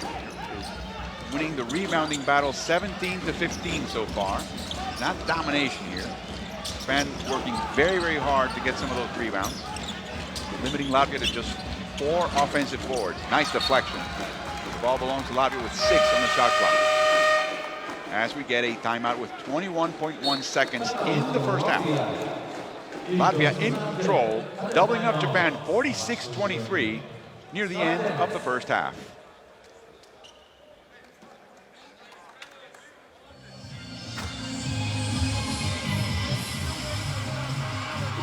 winning the rebounding battle 17-15 so far. Not domination here. Japan working very, very hard to get some of those rebounds, limiting Latvia to just 4 offensive boards. Nice deflection. The ball belongs to Latvia with 6 on the shot clock, as we get a timeout with 21.1 seconds in the first half. Latvia in control, doubling up Japan 46-23 near the end of the first half.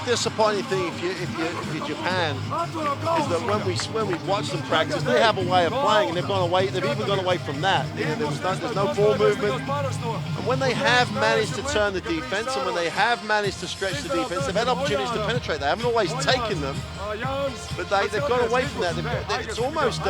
The disappointing thing if you're Japan is that when we watch them practice, they have a way of playing, and they've even gone away from that. There's no ball movement, and when they have managed to turn the defense, and when they have managed to stretch the defense, they've had opportunities to penetrate. They haven't always taken them, but they've gone away from that. It's almost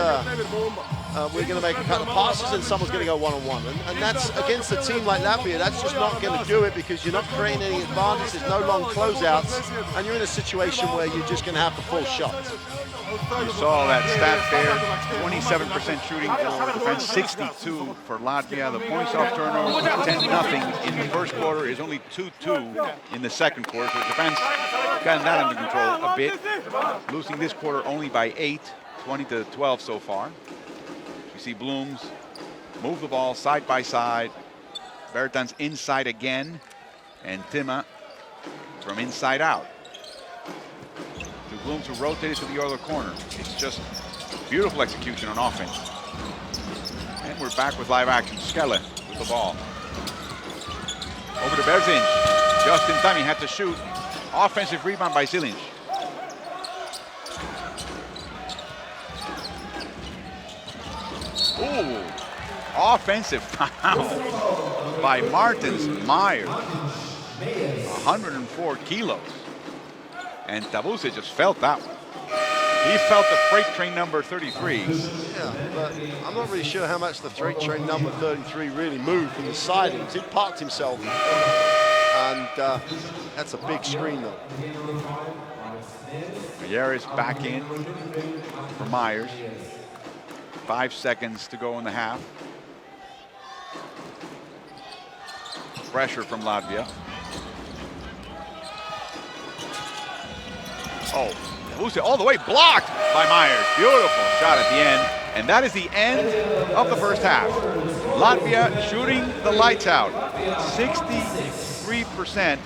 we're going to make a couple of passes and someone's going to go one-on-one, and that's against a team like Latvia. That's just not going to do it, because you're not creating any advantage. There's no long closeouts, and you're in a situation where you're just going to have to pull shots. You saw that stat there, 27% shooting for defense, 62 for Latvia. The points off turnover, 10-0 in the first quarter, is only 2-2 in the second quarter. So Japan's gotten that under control a bit, losing this quarter only by 8, 20-12 so far. You see Blooms move the ball side by side. Bertans inside again, and Tima from inside out. To Blooms, who rotated to the other corner. It's just beautiful execution on offense. And we're back with live action. Skelle with the ball. Over to Berzinch. Just in time, he had to shoot. Offensive rebound by Zilic. Ooh, offensive foul by Martins Myers. 104 kilos. And Tabuse just felt that one. He felt the freight train number 33. Yeah, but I'm not really sure how much the freight train number 33 really moved from the sidings. He parked himself, and that's a big screen though. Mayeris back in for Myers. 5 seconds to go in the half. Pressure from Latvia. Oh, Tabuse all the way blocked by Myers. Beautiful shot at the end. And that is the end of the first half. Latvia shooting the lights out. 63%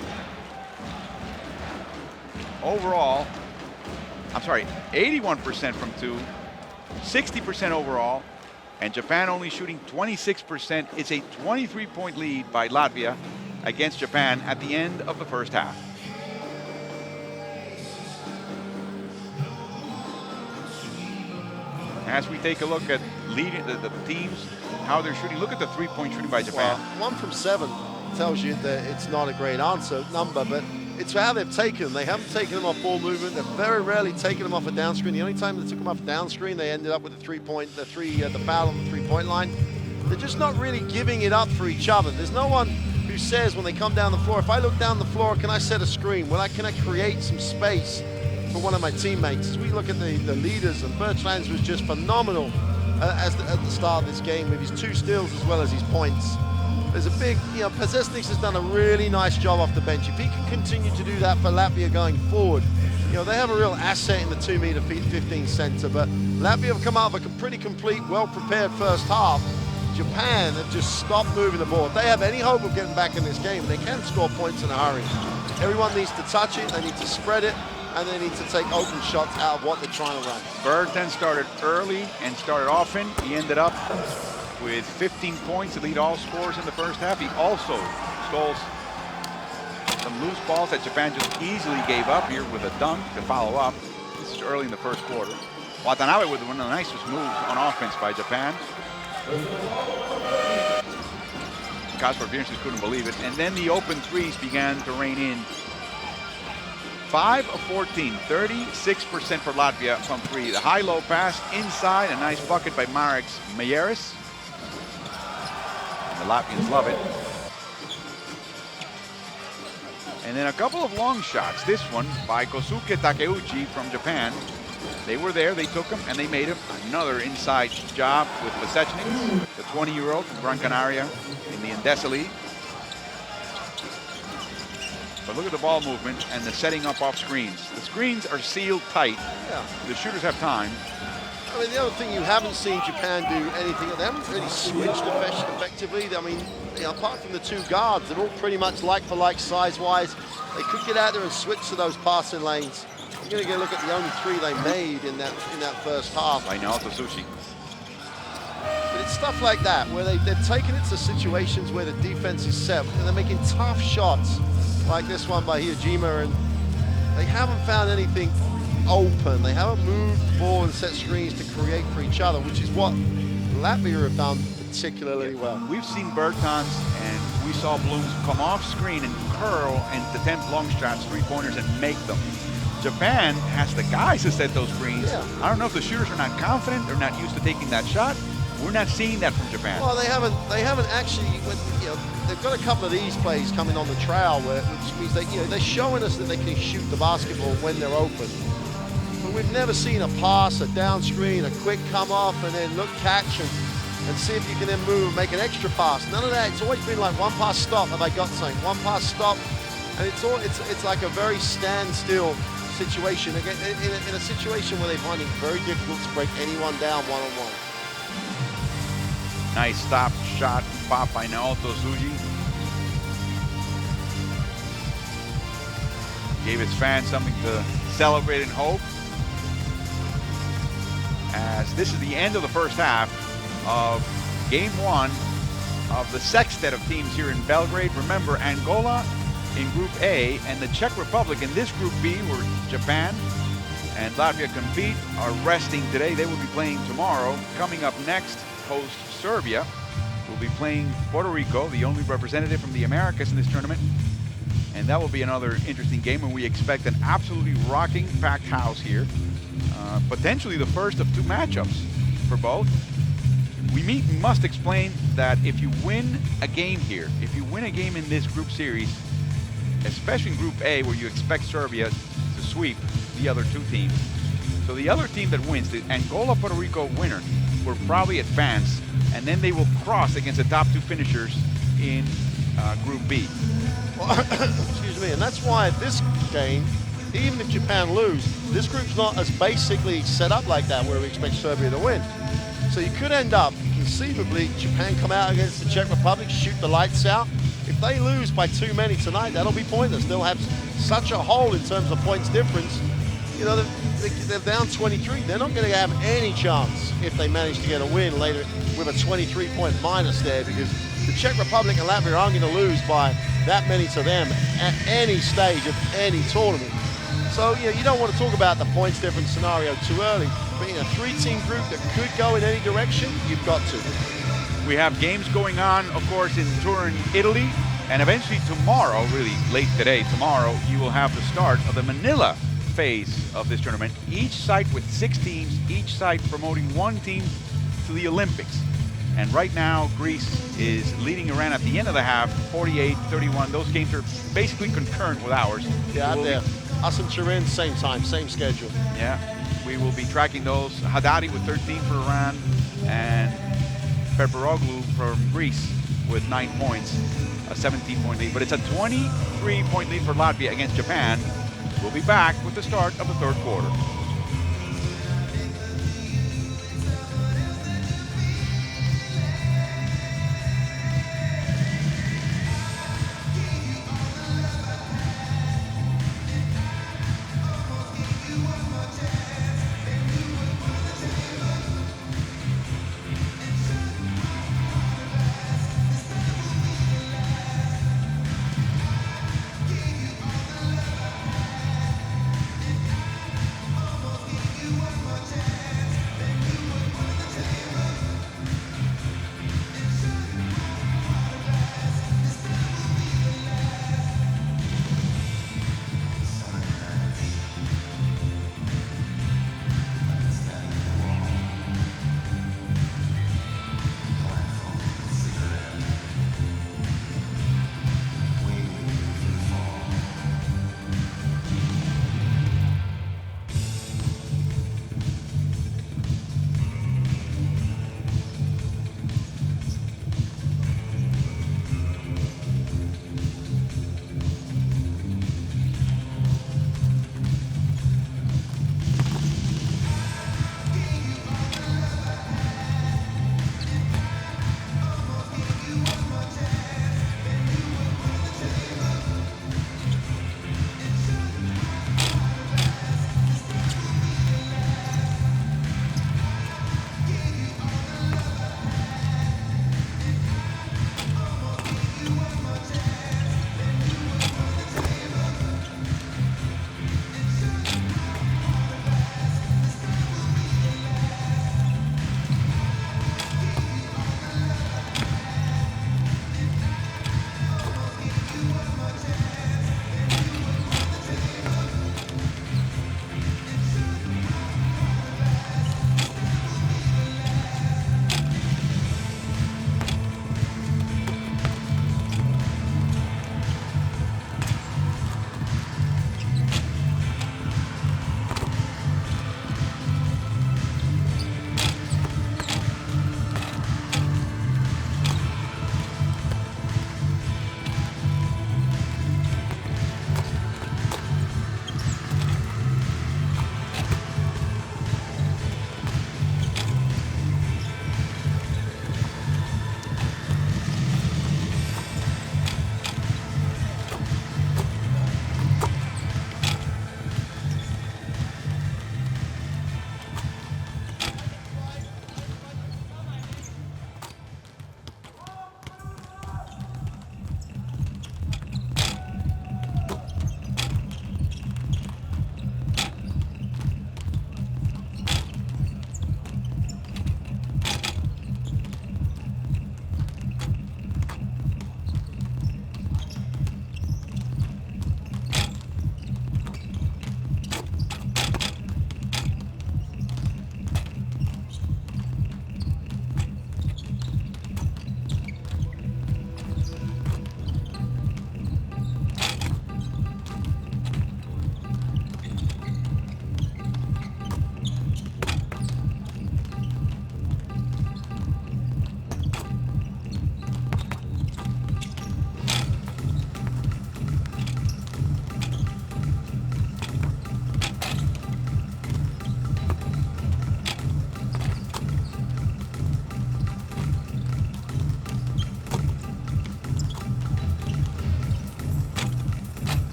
overall. I'm sorry, 81% from 2. 60% overall, and Japan only shooting 26%. It's a 23-point lead by Latvia against Japan at the end of the first half. As we take a look at leading the teams, how they're shooting, look at the three-point shooting by Japan. Well, 1 from 7 tells you that it's not a great number, but it's how they've taken them. They haven't taken them off ball movement. They've very rarely taken them off a down screen. The only time they took them off a down screen, they ended up with the foul on the three-point line. They're just not really giving it up for each other. There's no one who says when they come down the floor, if I look down the floor, can I set a screen? Can I create some space for one of my teammates? As we look at the leaders, and Bertrands was just phenomenal at the start of this game with his 2 steals as well as his points. There's a big, Pazesniks has done a really nice job off the bench. If he can continue to do that for Latvia going forward, they have a real asset in the 2 feet 15 center, but Latvia have come out with a pretty complete, well-prepared first half. Japan have just stopped moving the ball. If they have any hope of getting back in this game, they can score points in a hurry. Everyone needs to touch it, they need to spread it, and they need to take open shots out of what they're trying to run. Bergton started early and started often. He ended up with 15 points to lead all scorers in the first half. He also stole some loose balls that Japan just easily gave up here with a dunk to follow up. This is early in the first quarter. Watanabe with one of the nicest moves on offense by Japan. Kasper Bjornsson couldn't believe it. And then the open threes began to rain in. 5 of 14, 36% for Latvia from three. The high-low pass inside, a nice bucket by Mareks Mayeris. And the Latvians love it. And then a couple of long shots. This one by Kosuke Takeuchi from Japan. They were there, they took him, and they made him another inside job with Pasechnik, the 20-year-old from Gran Canaria in the Endesa League. But look at the ball movement and the setting up off screens. The screens are sealed tight. Yeah. The shooters have time. I mean, the other thing, you haven't seen Japan do anything. They haven't really switched effectively. I mean, apart from the two guards, they're all pretty much like for like size-wise. They could get out there and switch to those passing lanes. You're going to get a look at the only three they made in that first half. I know, Tosushi. But it's stuff like that, where they've taken it to situations where the defense is set, and they're making tough shots, like this one by Hyojima, and they haven't found anything open. They haven't moved the ball and set screens to create for each other, which is what Latvia have done particularly well. We've seen Bertans and we saw Blooms come off screen and curl and attempt long shots, three-pointers, and make them. Japan has the guys to set those screens. Yeah. I don't know if the shooters are not confident, they're not used to taking that shot. We're not seeing that from Japan. Well, they haven't actually. They've got a couple of these plays coming on the trail, which means they're showing us that they can shoot the basketball when they're open. But we've never seen a pass, a down screen, a quick come off, and then look, catch, and see if you can then move and make an extra pass. None of that. It's always been like one pass, stop. Have I got something? One pass, stop, and it's like a very standstill situation. Again, in a situation where they find it very difficult to break anyone down one-on-one. Nice stop shot pop by Naoto Tsuji. Gave his fans something to celebrate and hope. As this is the end of the first half of game one of the sextet of teams here in Belgrade. Remember, Angola in Group A and the Czech Republic in this Group B, where Japan and Latvia compete, are resting today. They will be playing tomorrow. Coming up next, host Serbia will be playing Puerto Rico, the only representative from the Americas in this tournament. And that will be another interesting game, and we expect an absolutely rocking, packed house here. Potentially the first of two matchups for both. We must explain that if you win a game here, if you win a game in this group series, especially in Group A, where you expect Serbia to sweep the other two teams. So the other team that wins, the Angola-Puerto Rico winner, will probably advance, and then they will cross against the top two finishers in Group B. Well, excuse me, and that's why this game, even if Japan lose, this group's not as basically set up like that, where we expect Serbia to win. So you could end up, conceivably, Japan come out against the Czech Republic, shoot the lights out. If they lose by too many tonight, that'll be pointless. They'll have such a hole in terms of points difference. They're down 23. They're not going to have any chance if they manage to get a win later with a 23-point minus there, because the Czech Republic and Latvia aren't going to lose by that many to them at any stage of any tournament. So, you don't want to talk about the points difference scenario too early. But in a three-team group that could go in any direction, you've got to. We have games going on, of course, in Turin, Italy. And eventually tomorrow, really late today, tomorrow, you will have the start of the Manila phase of this tournament. Each site with 6 teams, each site promoting one team to the Olympics. And right now, Greece is leading Iran at the end of the half, 48-31. Those games are basically concurrent with ours. Yeah, out there. Us and Turin, same time, same schedule. Yeah, we will be tracking those. Haddadi with 13 for Iran, and Peperoglu from Greece with 9 points, a 17-point lead. But it's a 23-point lead for Latvia against Japan. We'll be back with the start of the third quarter.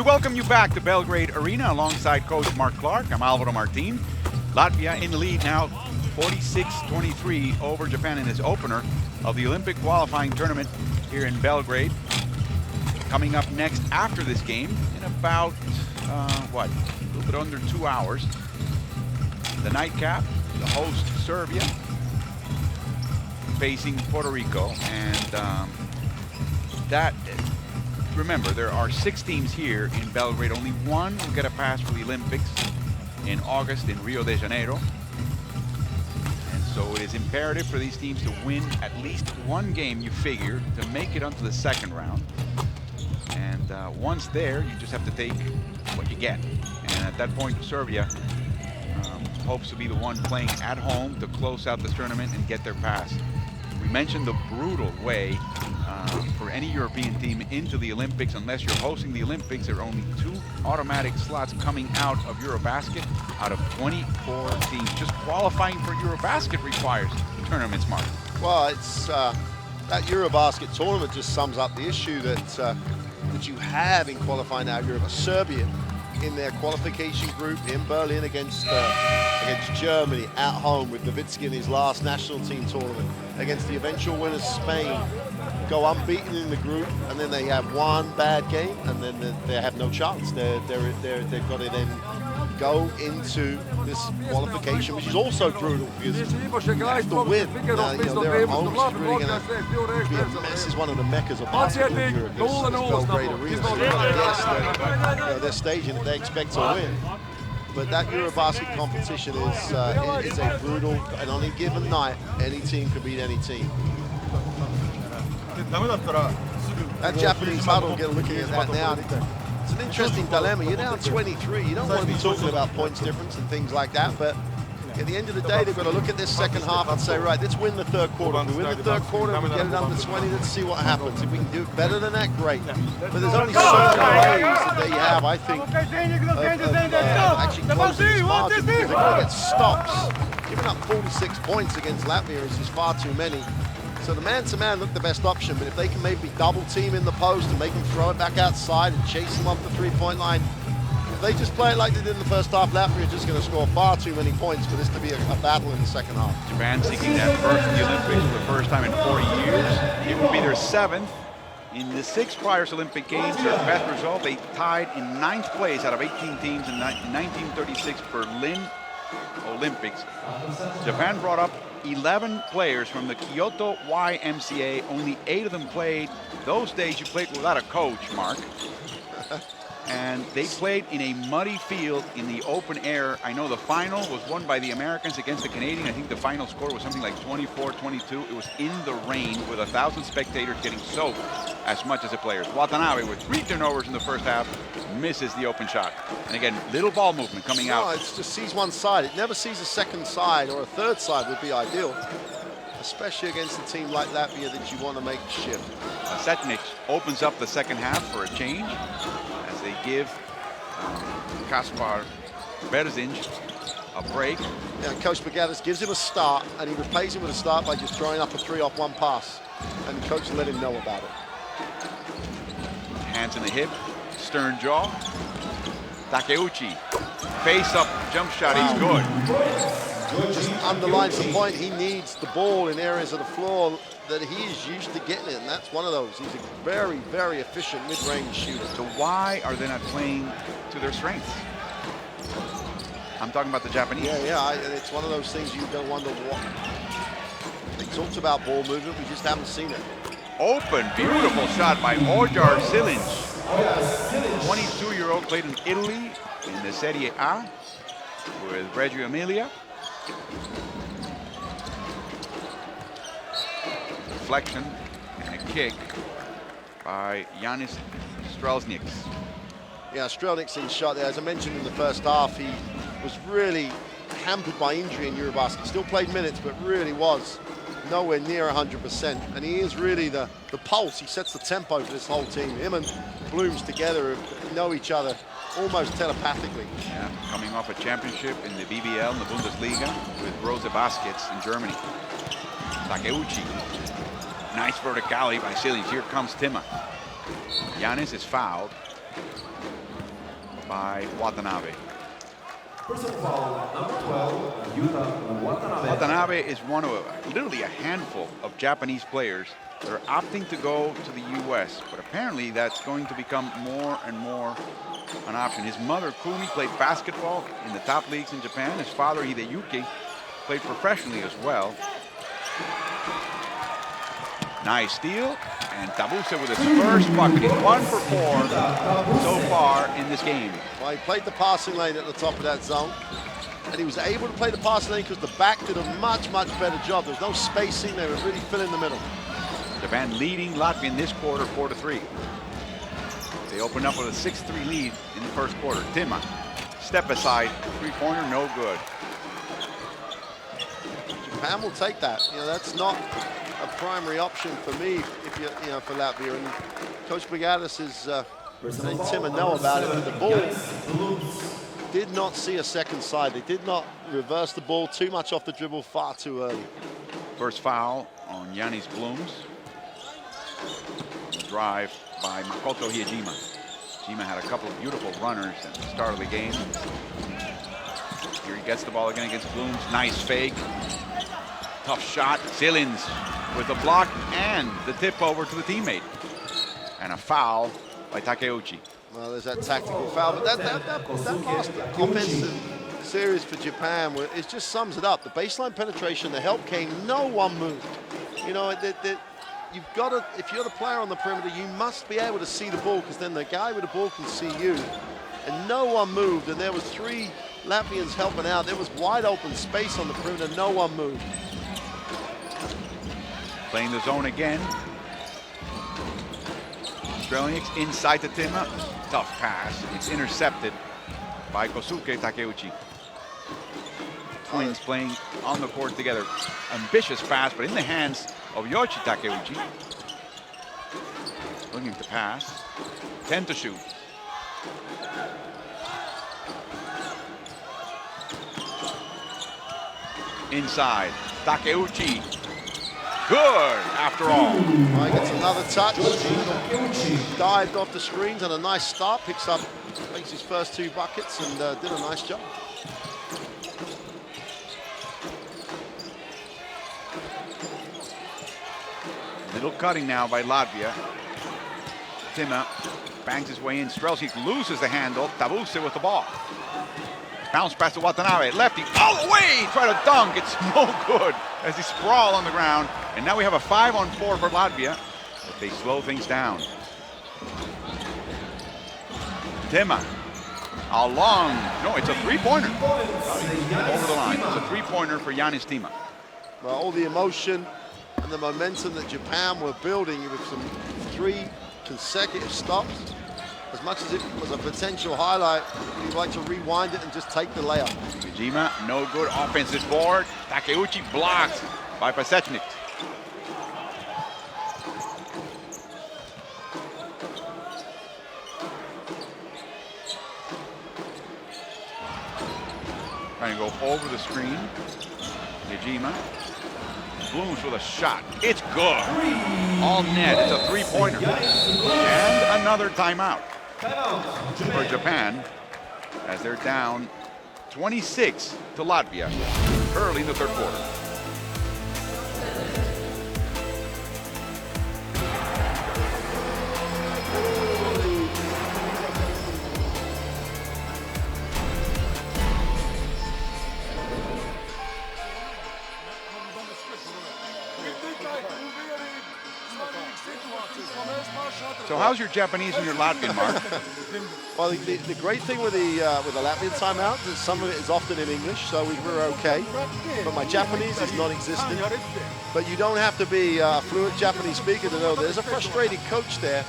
We welcome you back to Belgrade Arena alongside Coach Mark Clark. I'm Alvaro Martin. Latvia in the lead now, 46-23 over Japan in this opener of the Olympic Qualifying Tournament here in Belgrade. Coming up next after this game in about, a little bit under 2 hours. The nightcap, the host Serbia, facing Puerto Rico. And remember, there are 6 teams here in Belgrade. Only one will get a pass for the Olympics in August in Rio de Janeiro. And so it is imperative for these teams to win at least one game, you figure, to make it onto the second round. And once there, you just have to take what you get. And at that point, Serbia hopes to be the one playing at home to close out this tournament and get their pass. We mentioned the brutal way for any European team into the Olympics. Unless you're hosting the Olympics, there are only 2 automatic slots coming out of Eurobasket out of 24 teams. Just qualifying for Eurobasket requires tournaments, Mark. Well, it's that Eurobasket tournament just sums up the issue that you have in qualifying out of Europe. Serbia in their qualification group in Berlin against Germany at home with Nowitzki in his last national team tournament, against the eventual winners Spain, go unbeaten in the group, and then they have one bad game, and then they have no chance. They've got to then go into this qualification, which is also brutal because you have to win. They're at home, it's really going to be a mess. It's one of the meccas of basketball in Europe. This Belgrade Arena. So they're staging it. They expect to win. But that Eurobasket competition is a brutal, and on a given night, any team can beat any team. That Japanese huddle, looking at that now, it's an interesting dilemma. You're down 23. You don't want to be talking about points difference and things like that, but at the end of the day, they've got to look at this second half and say, right, let's win the third quarter. If we win the third quarter, we get it under 20, let's see what happens. If we can do it better than that, great. But there's only certain ways that they have, I think, of actually closing this margin, because they're going to get stops. Giving up 46 points against Latvia is just far too many. So the man-to-man looked the best option, but if they can maybe double team in the post and make them throw it back outside and chase them off the three-point line, if they just play it like they did in the first half, Latvia are just going to score far too many points for this to be a battle in the second half. Japan seeking that berth in the Olympics for the first time in 40 years. It will be their 7th. In the 6 prior Olympic Games, their best result, they tied in 9th place out of 18 teams in 1936 Berlin Olympics. Japan brought up 11 players from the Kyoto YMCA. Only 8 of them played. Those days you played without a coach, Mark. And they played in a muddy field in the open air. I know the final was won by the Americans against the Canadians. I think the final score was something like 24-22. It was in the rain with 1,000 spectators getting soaked as much as the players. Watanabe with 3 turnovers in the first half misses the open shot. And again, little ball movement coming out. It just sees one side. It never sees a second side, or a third side would be ideal, especially against a team like Latvia that you want to make the shift. Setnik opens up the second half for a change as they give Kaspar Berzinj a break. Yeah, Coach Bagadas gives him a start, and he repays him with a start by just throwing up a 3 off one pass. And the coach let him know about it. Hands in the hip, stern jaw. Takeuchi, face up jump shot, he's good. Just underlines the point, he needs the ball in areas of the floor that he is used to getting it, and that's one of those. He's a very, very efficient mid-range shooter. So why are they not playing to their strengths? I'm talking about the Japanese. Yeah, it's one of those things you don't wonder what. They talked about ball movement, we just haven't seen it. Open, beautiful shot by Ojar Silic. 22-year-old, played in Italy in the Serie A with Reggio Emilia. Deflection and a kick by Janis Strelznieks. Yeah, Strelznieks in shot there. As I mentioned in the first half, he was really hampered by injury in Eurobasket. Still played minutes, but really was nowhere near 100%. And he is really the pulse. He sets the tempo for this whole team. Him and Blooms together know each other almost telepathically. Yeah, coming off a championship in the BBL, in the Bundesliga, with Rose Baskets in Germany. Takeuchi. Nice verticality by Silic. Here comes Tima. Giannis is fouled. by Watanabe. Personal foul, number 12, Yuta Watanabe. Watanabe is one of literally a handful of Japanese players that are opting to go to the U.S., but apparently that's going to become more and more an option. His mother, Kumi, played basketball in the top leagues in Japan. His father, Hideyuki, played professionally as well. Nice steal, and Tabuse with his first bucket. He's 1 for 4 so far in this game. Well, he played the passing lane at the top of that zone, and he was able to play the passing lane because the back did a much, much better job. There was no spacing. They were really filling the middle. Japan leading Latvia in this quarter 4-3. They opened up with a 6-3 lead in the first quarter. Tima, step aside, three-pointer, no good. Japan will take that. You know, that's not a primary option for me if you know, for Latvia. And Coach Brigadis is letting Tima know about it. But the ball did not see a second side. They did not reverse the ball too much off the dribble far too early. First foul on Yannis Blooms. Drive by Makoto Hiejima. Hiejima had a couple of beautiful runners at the start of the game. Here he gets the ball again against Blooms. Nice fake. Tough shot. Zillins with the block and the tip over to the teammate. And a foul by Takeuchi. Well, there's that tactical foul, but that last offensive series for Japan, it just sums it up. The baseline penetration, the help came, no one moved. You know, you've got to, if you're the player on the perimeter, you must be able to see the ball, because then the guy with the ball can see you. And no one moved, and there was 3 Latvians helping out. There was wide open space on the perimeter, no one moved. Playing the zone again. Strelnieks inside to Tima. Tough pass. It's intercepted by Kosuke Takeuchi. Twins playing on the court together. Ambitious pass, but in the hands of Yoshi Takeuchi. Looking to pass. 10 to shoot. Inside. Takeuchi. Good, after all. Well, he gets another touch. Dived off the screens and a nice start. Makes his first 2 buckets and did a nice job. Little cutting now by Latvia. Tima bangs his way in. Strelczyk loses the handle. Tabuse with the ball. Bounce pass to Watanabe. Lefty all the way. Try to dunk. It's no good as he sprawl on the ground. And now we have a 5-on-4 for Latvia. But they slow things down. Tima. No, it's a three-pointer. Over the line. It's a three-pointer for Yannis Tima. Well, all the emotion and the momentum that Japan were building with some 3 consecutive stops. As much as it was a potential highlight, we'd like to rewind it and just take the layup. Hiejima, no good offensive board. Takeuchi blocked by Pasechnik. Trying to go over the screen. Hiejima. Blooms with a shot. It's good. All net. It's a three-pointer. And another timeout for Japan as they're down 26 to Latvia early in the third quarter. So how's your Japanese and your Latvian, Mark? Well, the great thing with the Latvian timeout is some of it is often in English, so we were okay. But my Japanese is non-existent. But you don't have to be a fluent Japanese speaker to know there's a frustrated coach there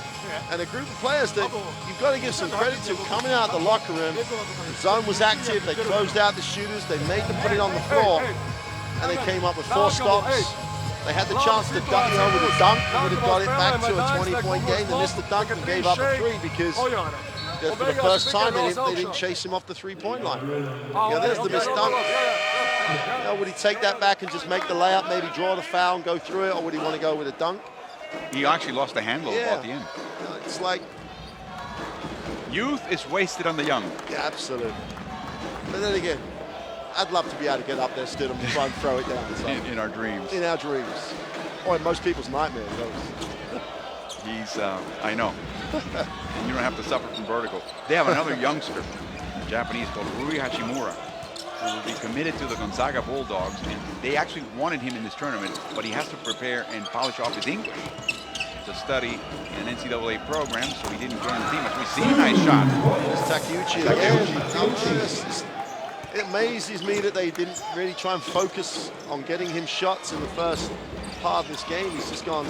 and a group of players that you've got to give some credit to coming out of the locker room. The zone was active. They closed out the shooters. They made them put it on the floor, and they came up with 4 stops. They had the chance to dunk, with a dunk, would have got it back to a 20-point game. They missed the dunk and gave up a 3 because for the first time they didn't chase him off the 3-point line. There's the missed dunk. Would he take that back and just make the layup, maybe draw the foul and go through it, or would he want to go with a dunk? He actually lost the handle at the end. It's like Youth is wasted on the young. Yeah, absolutely. But then again, I'd love to be able to get up there, stood and try and throw it down. So. In our dreams. In our dreams. Or in most people's nightmares. He's, I know. And you don't have to suffer from vertigo. They have another youngster, Japanese, called Rui Hachimura, who will be committed to the Gonzaga Bulldogs. And they actually wanted him in this tournament, but he has to prepare and polish off his English to study an NCAA program, so he didn't join the team. As we see, nice shot. Takeuchi again. It amazes me that they didn't really try and focus on getting him shots in the first part of this game. He's just gone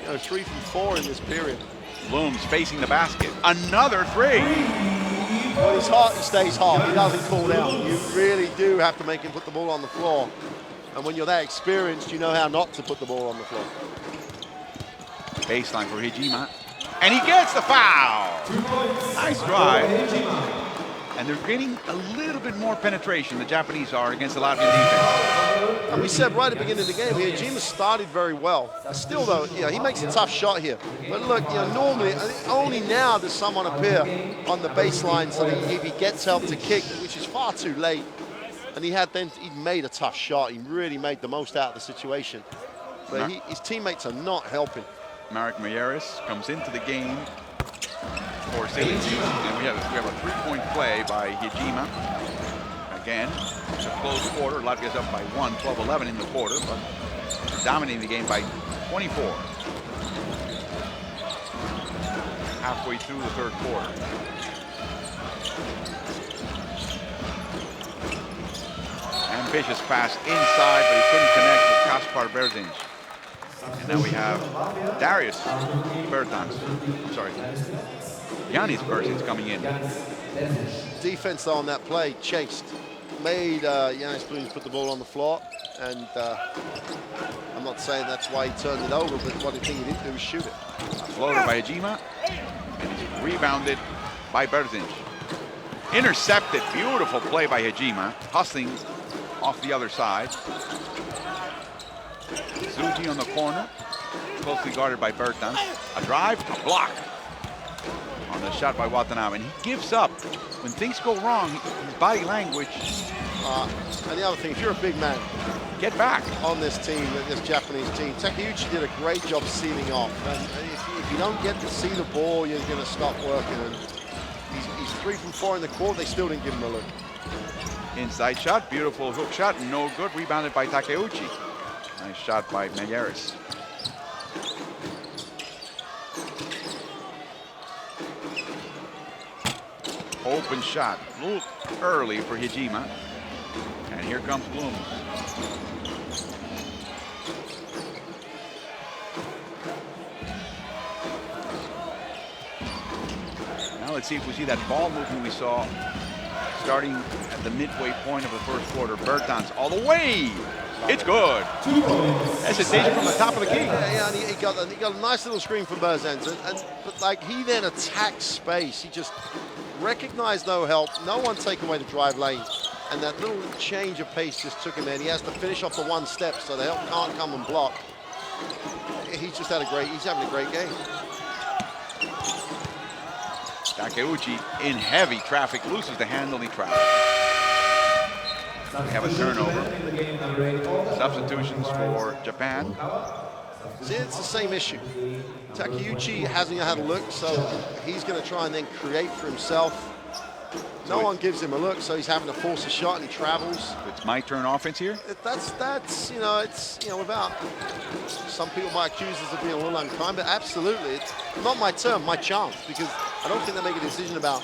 3 from 4 in this period. Blooms facing the basket. Another 3. When he's hot, he stays hot. He doesn't cool down. You really do have to make him put the ball on the floor. And when you're that experienced, you know how not to put the ball on the floor. Baseline for Hijima. And he gets the foul. Nice drive. And they're getting a little bit more penetration, the Japanese are, against the Latvian defense. And we said right at the beginning of the game, Hijima started very well. Still, though, he makes a tough shot here. But look, normally, only now does someone appear on the baseline so that if he gets help to kick, which is far too late. And he made a tough shot. He really made the most out of the situation. But his teammates are not helping. Marek Mayeris comes into the game for Syracuse, and we have a 3-point play by Hijima. Again, it's a close quarter. Latvia's up by 1, 12-11 in the quarter, but dominating the game by 24. Halfway through the third quarter. Ambitious pass inside, but he couldn't connect with Kaspar Berzinc. And now we have Darius Bertans. I'm sorry. Yanis Bertans coming in. Defense on that play, chased. Made Yanis Bertans put the ball on the floor. And I'm not saying that's why he turned it over, but what the thing he didn't do was shoot it. Floater by Hijima. And he's rebounded by Berzinc. Intercepted. Beautiful play by Hijima. Hustling off the other side. Zuji on the corner, closely guarded by Bertans. A drive, a block on the shot by Watanabe. And he gives up. When things go wrong, his body language. And the other thing, if you're a big man, get back on this team, this Japanese team. Takeuchi did a great job sealing off. And if you don't get to see the ball, you're going to stop working. And he's 3 from 4 in the quarter. They still didn't give him a look. Inside shot, beautiful hook shot, no good. Rebounded by Takeuchi. Nice shot by Mayeris. Open shot, a little early for Hijima. And here comes Blooms. Now let's see if we see that ball movement we saw starting at the midway point of the first quarter. Bertans all the way. It's good. Hesitation from the top of the key. Yeah, and he got a nice little screen from Bertans, but like he then attacked space. He just recognized no help, no one taking away the drive lane, and that little change of pace just took him in. He has to finish off the one step, so the help can't come and block. He's having a great game. Takeuchi in heavy traffic loses the handle, he travels. We have a turnover. Substitutions for Japan. See, it's the same issue. Takeuchi hasn't had a look, so he's going to try and then create for himself. No one gives him a look, so he's having to force a shot, and he travels. It's my turn offense here. That's without. Some people might accuse us of being a little unkind, but absolutely, it's not my turn, my chance, because I don't think they make a decision about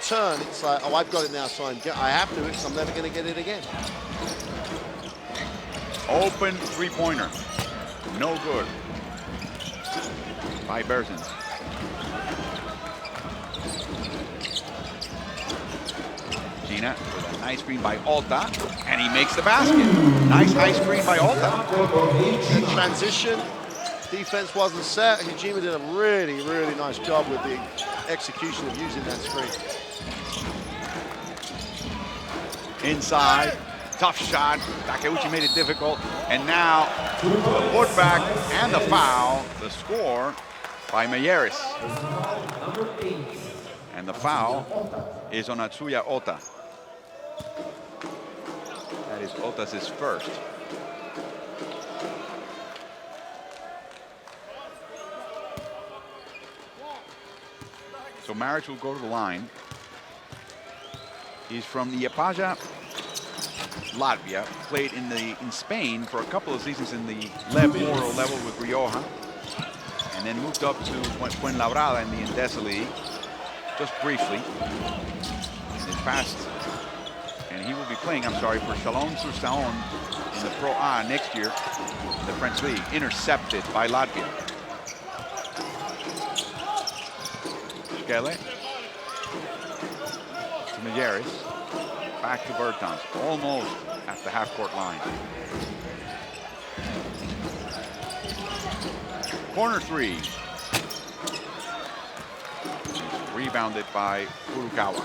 turn. It's like, oh, I've got it now, so I have to, because I'm never going to get it again. Open three-pointer. No good. By Berzinc. Gina with a nice screen by Alta, and he makes the basket. Nice high screen by Alta. In transition, defense wasn't set. Hijima did a really, really nice job with the execution of using that screen. Inside, tough shot. Takeuchi made it difficult, and now the putback and the foul. The score by Mayeris. And the foul is on Atsuya Ota. That is Ota's first. So Maric will go to the line. He's from Liepaja, Latvia. Played in Spain for a couple of seasons in the Oro level with Rioja. And then moved up to Fuenlabrada in the Endesa League, just briefly. And then passed, and he will be playing, I'm sorry, for Chalon-sur-Saône in the Pro A next year, the French League. Intercepted by Latvia. Skele to Mayeris, back to Bertans, almost at the half-court line. Corner three. Rebounded by Furukawa.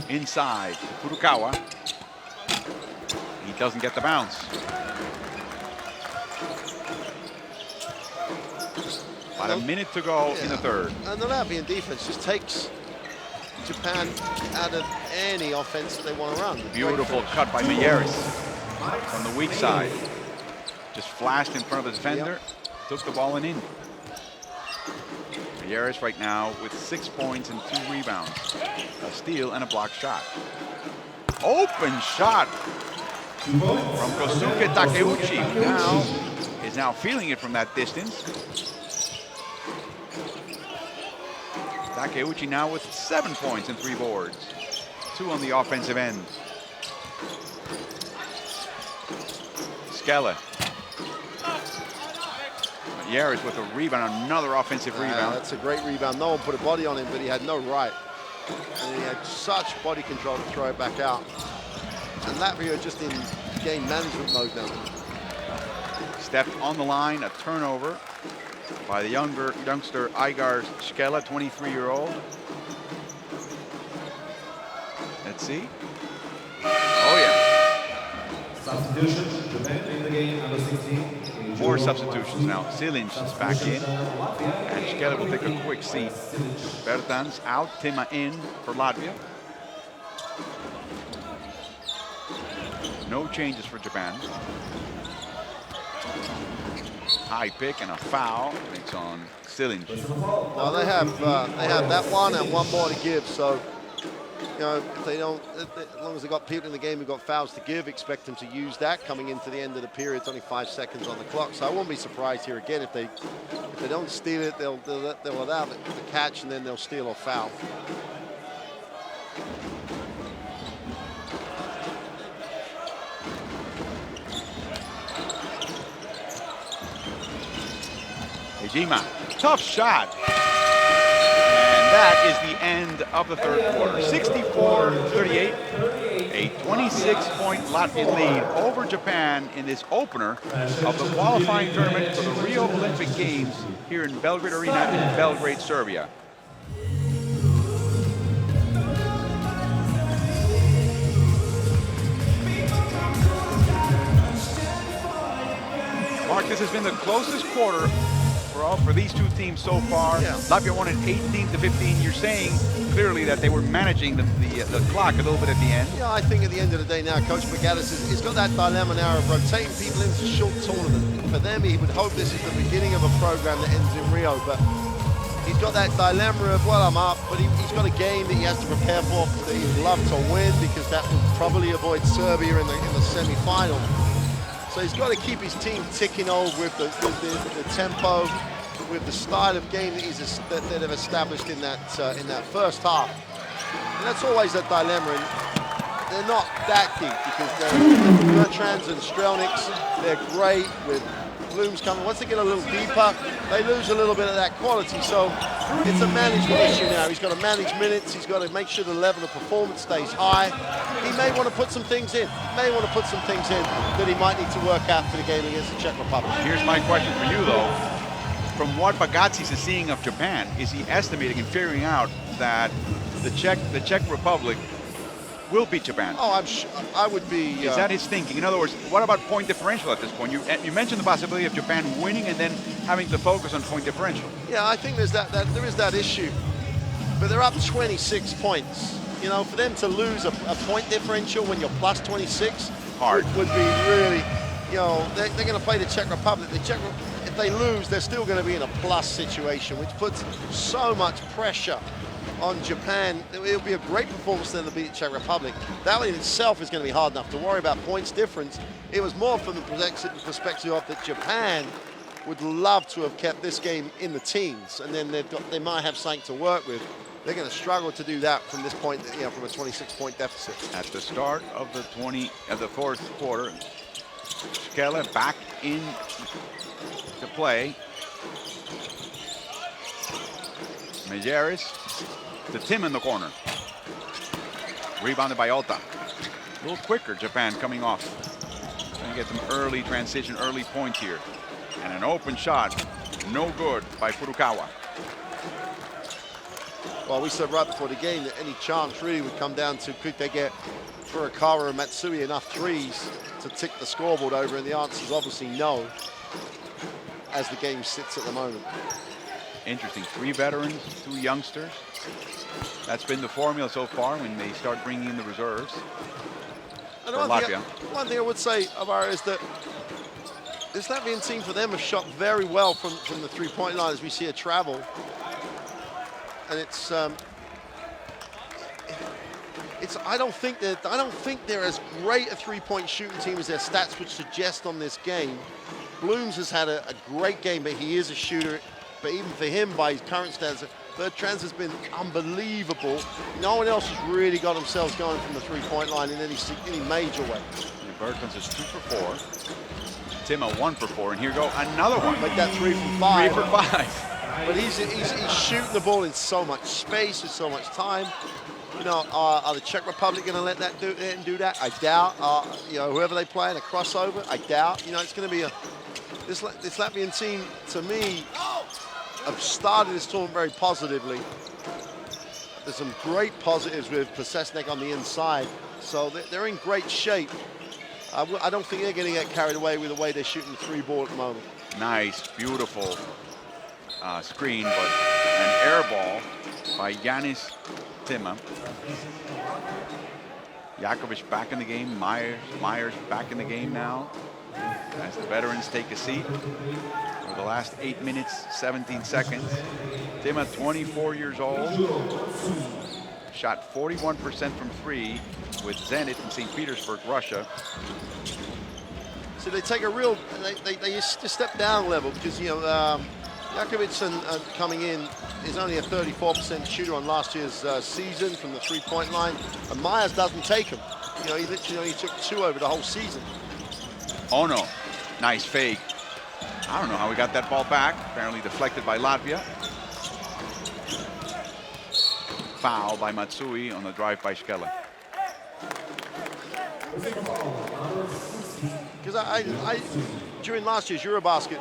Inside, Furukawa. He doesn't get the bounce. About a minute to go in the third. And the Latvian defense just takes Japan out of any offense they want to run. Beautiful cut by Mayeris from the weak side. Just flashed in front of the defender, took the ball and in. Mayeris right now with 6 points and 2 rebounds. A steal and a block shot. Open shot from Kosuke Takeuchi. Now is now feeling it from that distance. Takeuchi now with 7 points and 3 boards. 2 on the offensive end. Skele. Mayeris with a rebound, another offensive rebound. That's a great rebound. No one put a body on him, but he had no right. And he had such body control to throw it back out. And Latvia just in game management mode now. Stepped on the line, a turnover by the youngster Igar Skele, 23-year-old. Let's see. Oh yeah. Substitutions, Japan in the game, under 16. More substitutions now. Silinch is back in. And Skele will take a quick seat. Bertans out, Tima in for Latvia. No changes for Japan. High pick and a foul. It's on Silinch. No, they have that one and one more to give. So, you know, if they don't, as long as they've got people in the game who've got fouls to give, expect them to use that coming into the end of the period. It's only 5 seconds on the clock. So I won't be surprised here again if they don't steal it, they'll allow the catch and then they'll steal or foul. Ejima, tough shot. And that is the end of the third quarter. 64-38, a 26-point Latvian lead over Japan in this opener of the qualifying tournament for the Rio Olympic Games here in Belgrade Arena in Belgrade, Serbia. Mark, this has been the closest quarter for these two teams so far. Yeah. Latvia won it 18-15. You're saying clearly that they were managing the clock a little bit at the end. Yeah, I think at the end of the day now, Coach Bagatis has got that dilemma now of rotating people into short tournament. For them, he would hope this is the beginning of a program that ends in Rio, but he's got that dilemma of, well, I'm up, but he's got a game that he has to prepare for that he'd love to win because that would probably avoid Serbia in the semi-final. So he's got to keep his team ticking over with the tempo, with the style of game that they've established in that first half. And that's always a dilemma. And they're not that deep because they're Bertrands and Strelniks. They're great with Blooms coming. Once they get a little deeper, they lose a little bit of that quality. So it's a management issue now. He's got to manage minutes. He's got to make sure the level of performance stays high. He may want to put some things in. That he might need to work out for the game against the Czech Republic. Here's my question for you, though. From what Bagatis is seeing of Japan, is he estimating and figuring out that the Czech Republic will beat Japan. Oh, I would be. Is that his thinking? In other words, what about point differential at this point? You mentioned the possibility of Japan winning and then having to focus on point differential. Yeah, I think there is that issue, but they're up 26 points. You know, for them to lose a point differential when you're plus 26 hard would be really. You know, they're going to play the Czech Republic. If they lose, they're still going to be in a plus situation, which puts so much pressure on Japan. It'll be a great performance for them to beat the Czech Republic. That in itself is going to be hard enough to worry about points difference. It was more from the perspective of that Japan would love to have kept this game in the teens, and then they might have something to work with. They're going to struggle to do that from this point, you know, from a 26-point deficit. At the start of the fourth quarter, Skelle back in to play. Majerus to Tim in the corner. Rebounded by Ota. A little quicker, Japan coming off. Trying to get some early transition, early points here. And an open shot, no good by Furukawa. Well, we said right before the game that any chance really would come down to could they get Furukawa and Matsui enough threes to tick the scoreboard over, and the answer is obviously no, as the game sits at the moment. Interesting, 3 veterans, 2 youngsters. That's been the formula so far when they start bringing in the reserves for Latvia. One thing I would say, Alvaro, is that this Latvian team for them have shot very well from the three-point line as we see it travel. And I don't think they're as great a three-point shooting team as their stats would suggest on this game. Blooms has had a great game, but he is a shooter. But even for him, by his current standards, Bertrand's has been unbelievable. No one else has really got themselves going from the three-point line in any major way. Bertrand's is 2 for 4. Timma 1 for 4, and here go another one. Like that 3 from 5. 3 for 5. But he's shooting the ball in so much space with so much time. You know, are the Czech Republic going to let that do that? I doubt. You know, whoever they play in a crossover, I doubt. You know, it's going to be this Latvian team, to me, have started this tournament very positively. There's some great positives with Plesesnik on the inside, so they're in great shape. I don't think they're going to get carried away with the way they're shooting the 3-ball at the moment. Nice, beautiful screen, but an air ball by Yanis Timma. Jakovic back in the game, Myers back in the game now, as the veterans take a seat for the last 8 minutes, 17 seconds. Timma, 24 years old, shot 41% from 3 with Zenit in St. Petersburg, Russia. So they take a real, they just step down a level because, you know, Jakovic coming in is only a 34% shooter on last year's season from the 3-point line, and Myers doesn't take him. You know, he literally only took 2 over the whole season. Oh no, nice fake. I don't know how we got that ball back. Apparently deflected by Latvia. Foul by Matsui on the drive by Skelle. Because during last year's Eurobasket,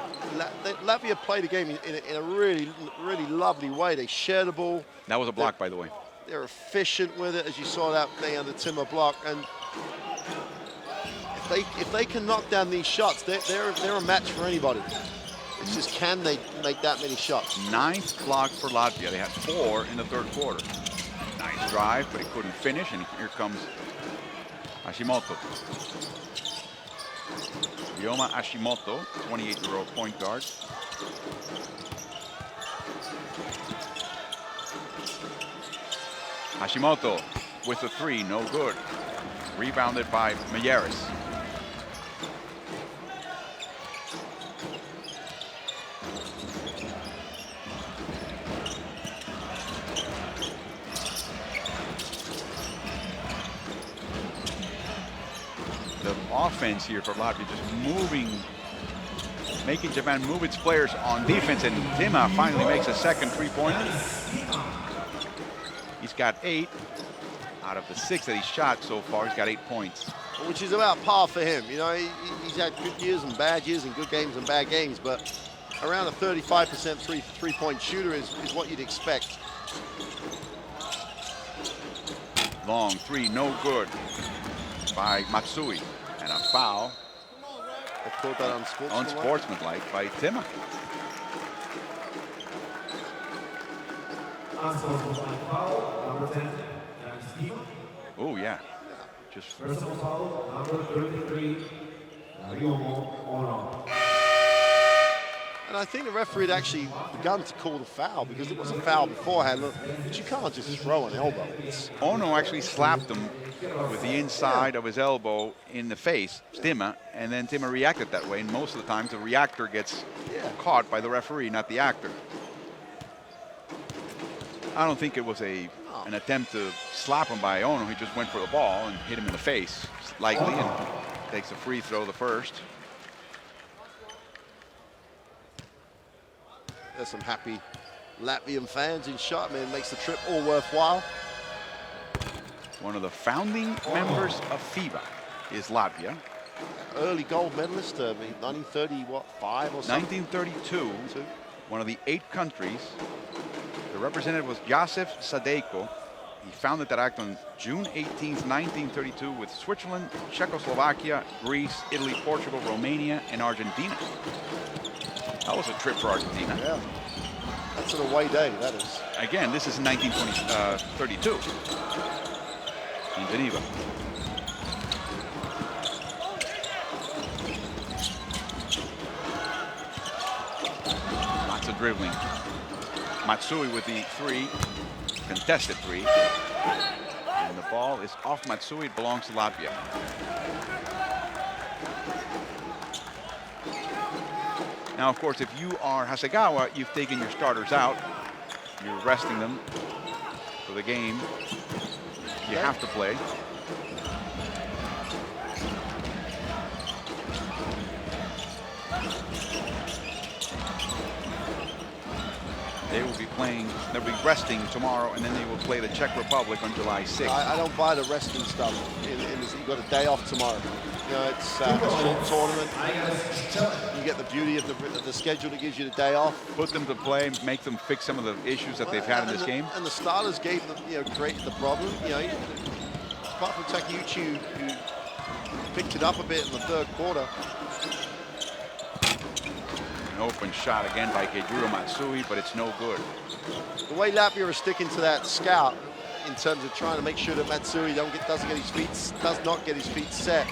Latvia played a game in a really, really lovely way. They shared the ball. That was a block, by the way. They're efficient with it, as you saw that day on the Timma block. And if they can knock down these shots, they're a match for anybody. It's just, can they make that many shots? 9th block for Latvia. They had 4 in the 3rd quarter. Nice drive, but he couldn't finish, and here comes Hashimoto. Ryoma Hashimoto, 28-year-old point guard. Hashimoto with a 3, no good. Rebounded by Majerus. The offense here for Latvia just moving, making Japan move its players on defense, and Timma finally makes a second 3-pointer. He's got 8 out of the 6 that he's shot so far. He's got 8 points. Which is about par for him. You know, he's had good years and bad years, and good games and bad games, but around a 35% three-point shooter is what you'd expect. Long three, no good by Matsui. And a foul. They called that Unsportsmanlike by Timma. Unsportsmanlike foul, number 10, Steve. Oh, yeah. Just Personal foul, number 33, Ryomo Ono. And I think the referee had actually begun to call the foul because it was a foul beforehand. Look, but you can't just throw an elbow. Ono actually slapped him with the inside of his elbow in the face, Timma, and then Timma reacted that way. And most of the times, the reactor gets caught by the referee, not the actor. I don't think it was an attempt to slap him by Ono. He just went for the ball and hit him in the face lightly and takes a free throw, the first. There's some happy Latvian fans in shot. Man, makes the trip all worthwhile. One of the founding members of FIBA is Latvia. Early gold medalist, 1935 or something? 1932, one of the 8 countries. The representative was Josef Sadeko. He founded that act on June 18th, 1932 with Switzerland, Czechoslovakia, Greece, Italy, Portugal, Romania, and Argentina. That was a trip for Argentina. Yeah, that's an away day, that is. Again, this is 1932 in Geneva. Lots of dribbling. Matsui with the three, contested three. And the ball is off Matsui, it belongs to Latvia. Now, of course, if you are Hasegawa, you've taken your starters out. You're resting them for the game. You have to play. They will be playing, they'll be resting tomorrow, and then they will play the Czech Republic on July 6th. I don't buy the resting stuff. You've got a day off tomorrow. You know, it's a short tournament. You get the beauty of the schedule that gives you the day off. Put them to play, make them fix some of the issues that they've had in this game. And the starters gave them, created the problem. Apart from Takeuchi, who picked it up a bit in the third quarter. An open shot again by Keijiro Matsui, but it's no good. The way Latvia is sticking to that scout in terms of trying to make sure that Matsui does not get his feet set,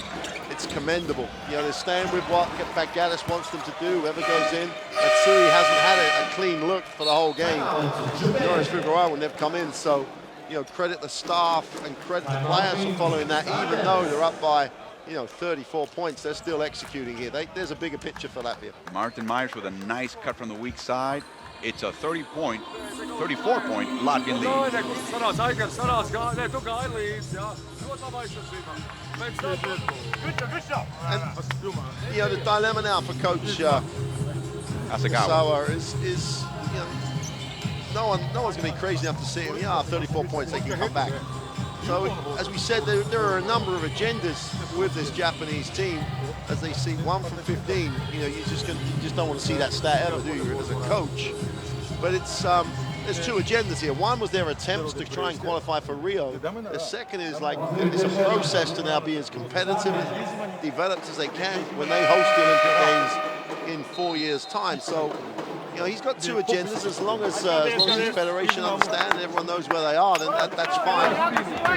it's commendable. They're staying with what Bagdatis wants them to do. Whoever goes in, Matsui hasn't had a clean look for the whole game. Joris Figueroa will never come in, so credit the staff and credit the players for following that, even though they're up by 34 points, they're still executing here. There's a bigger picture for Latvia. Martin Myers with a nice cut from the weak side. It's a 34-point Latvian lead. And, the dilemma now for Coach Hasegawa is no one's going to be crazy enough to see him. 34 points, they can come back. So, as we said, there are a number of agendas with this Japanese team. As they see 1 from 15, you just don't want to see that stat ever, do you, as a coach? But there's 2 agendas here. One was their attempts to try and qualify for Rio. The second is it's a process to now be as competitive and developed as they can when they host the Olympic Games in 4 years' time. So, he's got 2 agendas. As long as his federation understands and everyone knows where they are, then that's fine.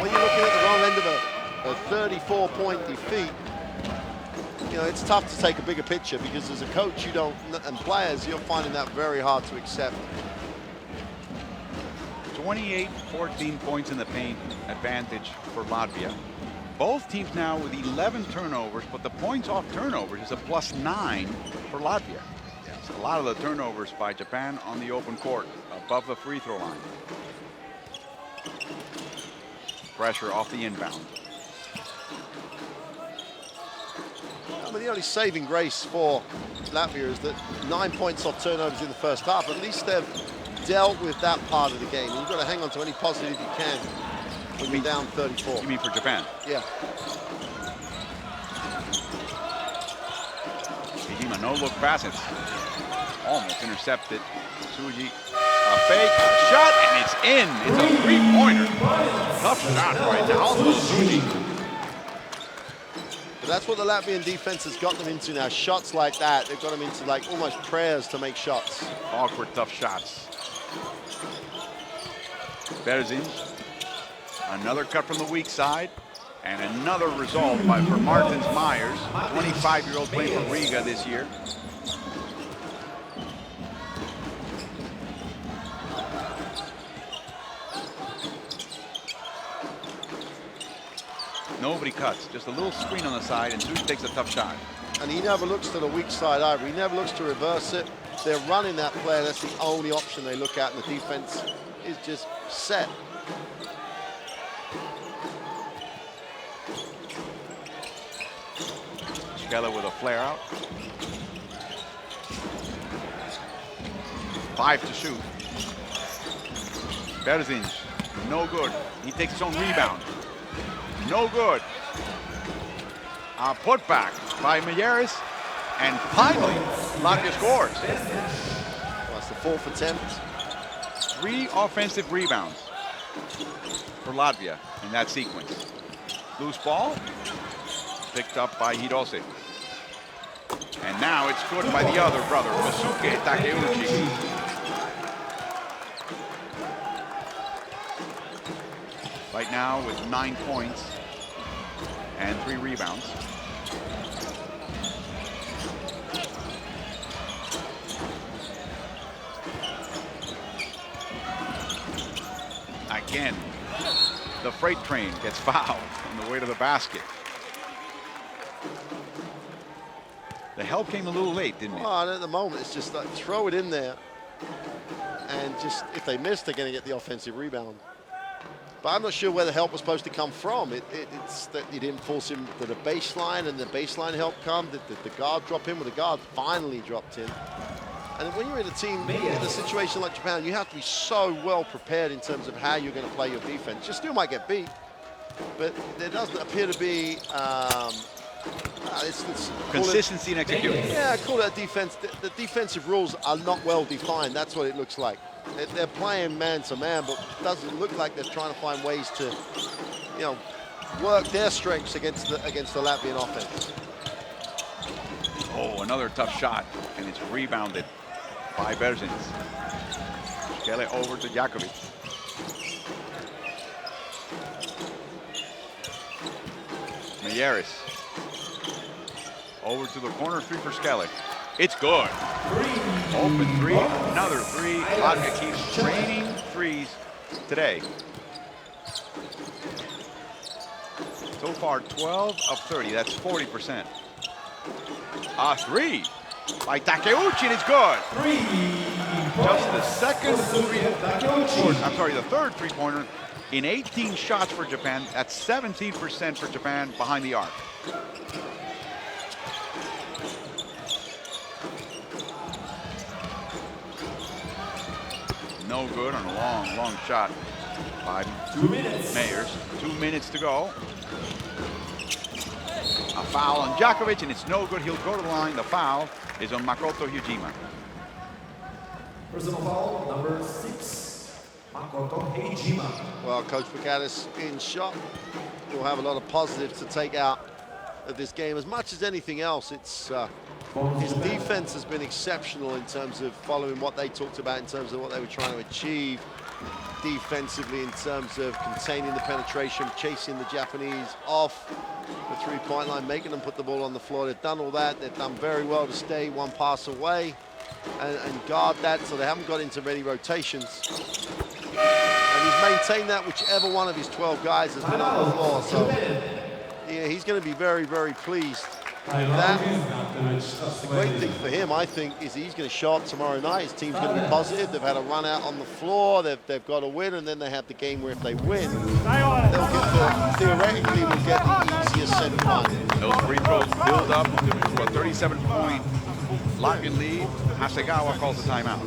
When you're looking at the wrong end of a 34-point defeat, it's tough to take a bigger picture because as a coach, and players, you're finding that very hard to accept. 28-14 points in the paint advantage for Latvia. Both teams now with 11 turnovers, but the points off turnovers is a +9 for Latvia. Yes, a lot of the turnovers by Japan on the open court, above the free throw line. Pressure off the inbound. The only saving grace for Latvia is that 9 points off turnovers in the first half. At least they've dealt with that part of the game. You've got to hang on to any positive you can when you're down 34. You mean for Japan? Yeah. Hijima, no look pass. It's almost intercepted. Tsuji A fake shot, and it's in. It's a three-pointer. Tough shot right now. Also shooting. But that's what the Latvian defense has got them into now. Shots like that, they've got them into like almost prayers to make shots. Awkward, tough shots. Berzin. Another cut from the weak side. And another result for Martins Myers, 25-year-old playing for Riga this year. Nobody cuts, just a little screen on the side, and Zeus takes a tough shot. And he never looks to the weak side either. He never looks to reverse it. They're running that play. That's the only option they look at, and the defense is just set. Skella with a flare out. 5 to shoot. Berzin, no good. He takes his own rebound. No good. A putback by Mayeris. And finally, Latvia scores. That's the 4th attempt. 3 offensive rebounds for Latvia in that sequence. Loose ball. Picked up by Hirose. And now it's good by the other brother, Masuke Takeuchi. Right now with 9 points and 3 rebounds. Again, the freight train gets fouled on the way to the basket. The help came a little late, didn't it? Well, at the moment, it's just like throw it in there. And just, if they miss, they're going to get the offensive rebound. But I'm not sure where the help was supposed to come from. It's that you didn't force him to the baseline, and the baseline help come. Did the guard drop in? Well, the guard finally dropped in. And when you're in a team, in a situation like Japan, you have to be so well prepared in terms of how you're going to play your defense. You still might get beat, but there doesn't appear to be consistency in execution. Yeah, call it a defense. The defensive rules are not well defined. That's what it looks like. They're playing man to man, but it doesn't look like they're trying to find ways to, you know, work their strengths against the Latvian offense. Oh, another tough shot, and it's rebounded by Berzins. Skelle over to Jakovic. Mayeris. Over to the corner 3 for Skelle. It's good. Open 3, another 3. Latvia keeps raining threes today. So far, 12 of 30. That's 40%. A 3 by Takeuchi, and it's good. Just the second the third three-pointer in 18 shots for Japan. That's 17% for Japan behind the arc. No good on a long shot by Mayers. 2 minutes to go. A foul on Jakovic, and it's no good. He'll go to the line. The foul is on Makoto Hyujima. Personal foul number 6, Makoto Hyujima. Well, Coach Bakatis in shot. He'll have a lot of positives to take out of this game. As much as anything else, it's his defense has been exceptional in terms of following what they talked about in terms of what they were trying to achieve defensively, in terms of containing the penetration, chasing the Japanese off the three-point line, making them put the ball on the floor. They've done all that. They've done very well to stay one pass away and guard that, so they haven't got into many rotations. And he's maintained that whichever one of his 12 guys has been on the floor. So yeah, he's going to be very, very pleased. That, the great thing for him, I think, is he's going to show up tomorrow night. His team's going to be positive. They've had a run out on the floor. They've got to win, and then they have the game where if they win, they'll get theoretically will get the easiest semifinal. Those free throws build up to a 37-point Latvian lead. Hasegawa calls the timeout.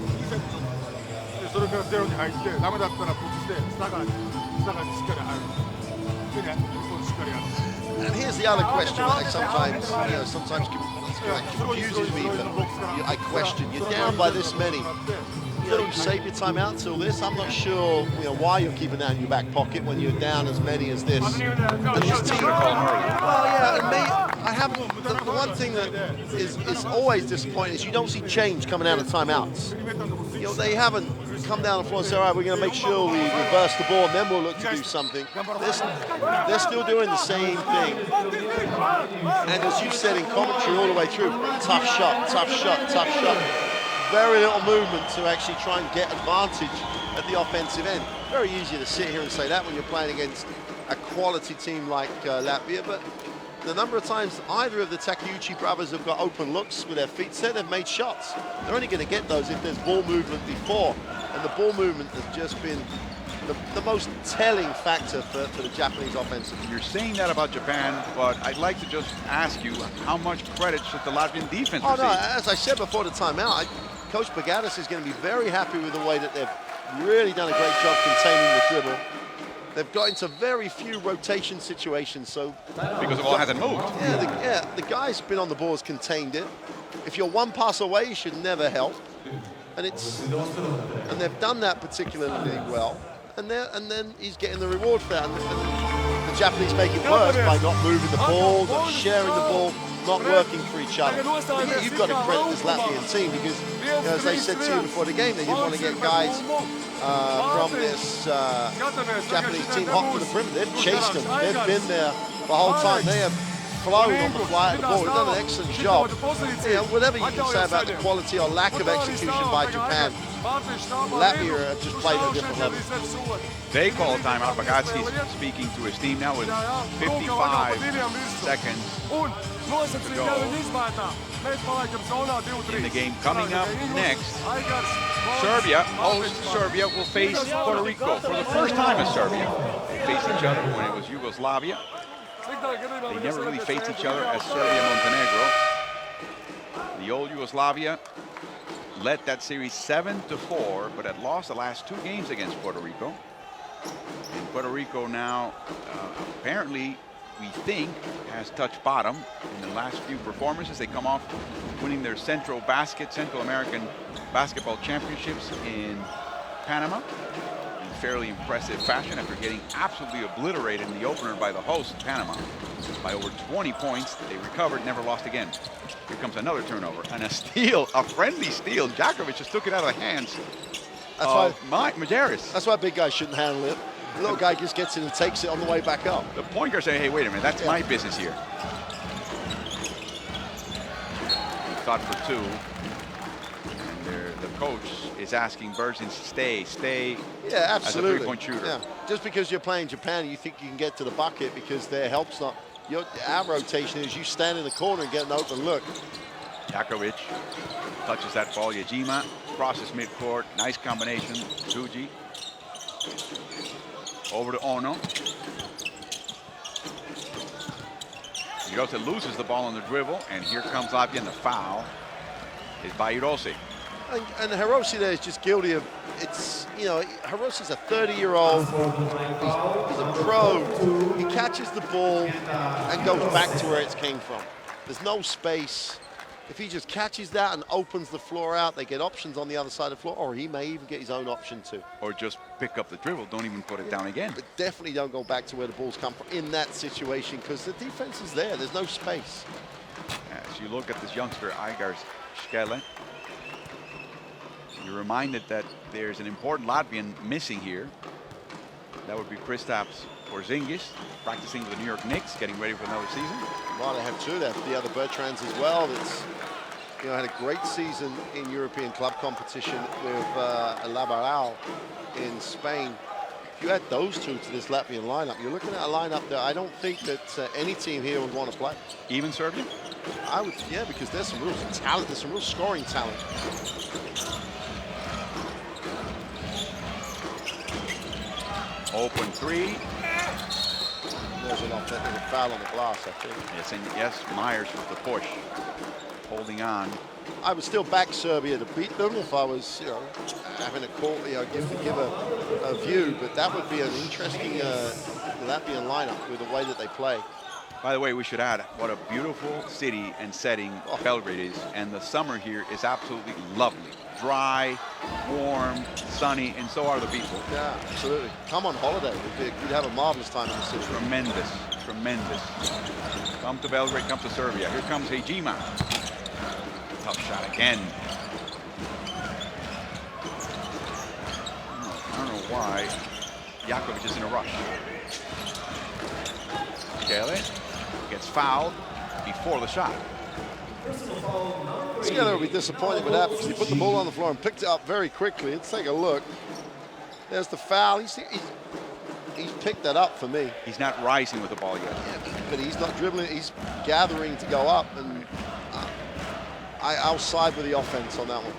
And here's the other question that sometimes confuses me, but I question. You're down by this many. you save your timeout until this. I'm not sure why you're keeping that in your back pocket when you're down as many as this. And this team, well, yeah, and I have the one thing that is always disappointing is you don't see change coming out of timeouts. They haven't come down the floor and say, all right, we're going to make sure we reverse the ball and then we'll look to do something. They're still doing the same thing. And as you said in commentary all the way through, tough shot, tough shot, tough shot. Very little movement to actually try and get advantage at the offensive end. Very easy to sit here and say that when you're playing against a quality team like Latvia, but the number of times either of the Takeuchi brothers have got open looks with their feet set, they've made shots. They're only going to get those if there's ball movement before, and the ball movement has just been the most telling factor for the Japanese offense. You're saying that about Japan, but I'd like to just ask you, how much credit should the Latvian defense receive? No, as I said before the timeout, Coach Bagatis is going to be very happy with the way that they've really done a great job containing the dribble. They've got into very few rotation situations, so... Because the ball hasn't moved. Yeah, the guy's been on the ball, has contained it. If you're one pass away, you should never help. And they've done that particularly well. And then he's getting the reward for that. And the Japanese make it worse by not moving the ball, not sharing the ball, not working for each other. But you've got to credit this Latvian team because, as they said to you before the game, they didn't want to get guys from this Japanese team hot for the perimeter. They've chased them. They've been there the whole time. They have flown on the fly at the ball. They've done an excellent job. Whatever you can say about the quality or lack of execution by Japan, Latvia have just played at a different level. They call a timeout. Bagatsky's speaking to his team now with 55 seconds to go in the game. Coming up next, Serbia, host Serbia, will face Puerto Rico for the first time in Serbia. They faced each other when it was Yugoslavia. They never really faced each other as Serbia and Montenegro. The old Yugoslavia led that series 7-4, but had lost the last 2 games against Puerto Rico. And Puerto Rico now, apparently, we think, has touched bottom in the last few performances. They come off winning their Central American Basketball Championships in Panama in fairly impressive fashion after getting absolutely obliterated in the opener by the host, Panama, by over 20 points. They recovered, never lost again. Here comes another turnover and a steal, a friendly steal. Djakovic just took it out of the hands of Majerus. That's why big guys shouldn't handle it. The little guy just gets it and takes it on the way back up. The point guard saying, hey, wait a minute, that's my business here. He thought for 2. And the coach is asking Berzin, stay absolutely. As a three-point shooter. Yeah. Just because you're playing Japan, you think you can get to the bucket because their help's not. Our rotation is you stand in the corner and get an open look. Djakovic touches that ball. Yajima crosses midcourt. Nice combination. Tsuji. Over to Ono. Hirose loses the ball on the dribble, and here comes Latvia, and the foul is by Hirose. And Hirose there is just guilty of, Hirose's a 30-year-old, he's a pro, he catches the ball and goes back to where it came from. There's no space. If he just catches that and opens the floor out, they get options on the other side of the floor, or he may even get his own option too. Or just pick up the dribble, don't even put it down again. But definitely don't go back to where the balls come from in that situation because the defense is there, there's no space. As you look at this youngster, Igor Skele, you're reminded that there's an important Latvian missing here. That would be Kristaps Porzingis, practicing with the New York Knicks, getting ready for another season. Well, they have 2. They have the other Bertrands as well. That's had a great season in European club competition with Labaral in Spain. If you add those 2 to this Latvian lineup, you're looking at a lineup that I don't think that any team here would want to play. Even Serbia? I would, because there's some real talent. There's some real scoring talent. Open 3. There's a foul on the glass, I think. Yes, and yes, Myers with the push, holding on. I would still back Serbia to beat them if I was, having a call, give a view. But that would be an interesting Latvian lineup with the way that they play. By the way, we should add what a beautiful city and setting Belgrade is, and the summer here is absolutely lovely. dry, warm, sunny, and so are the people. Yeah, absolutely. Come on holiday. You'd have a marvelous time in the city. Tremendous, tremendous. Come to Belgrade, come to Serbia. Here comes Hejima. Tough shot again. I don't know why Jakovic is in a rush. Skele gets fouled before the shot. Skele will be disappointed with that because he put the ball on the floor and picked it up very quickly. Let's take a look. There's the foul. He's picked that up for me. He's not rising with the ball yet. Yeah, but he's not dribbling. He's gathering to go up, and I'll side with the offense on that one.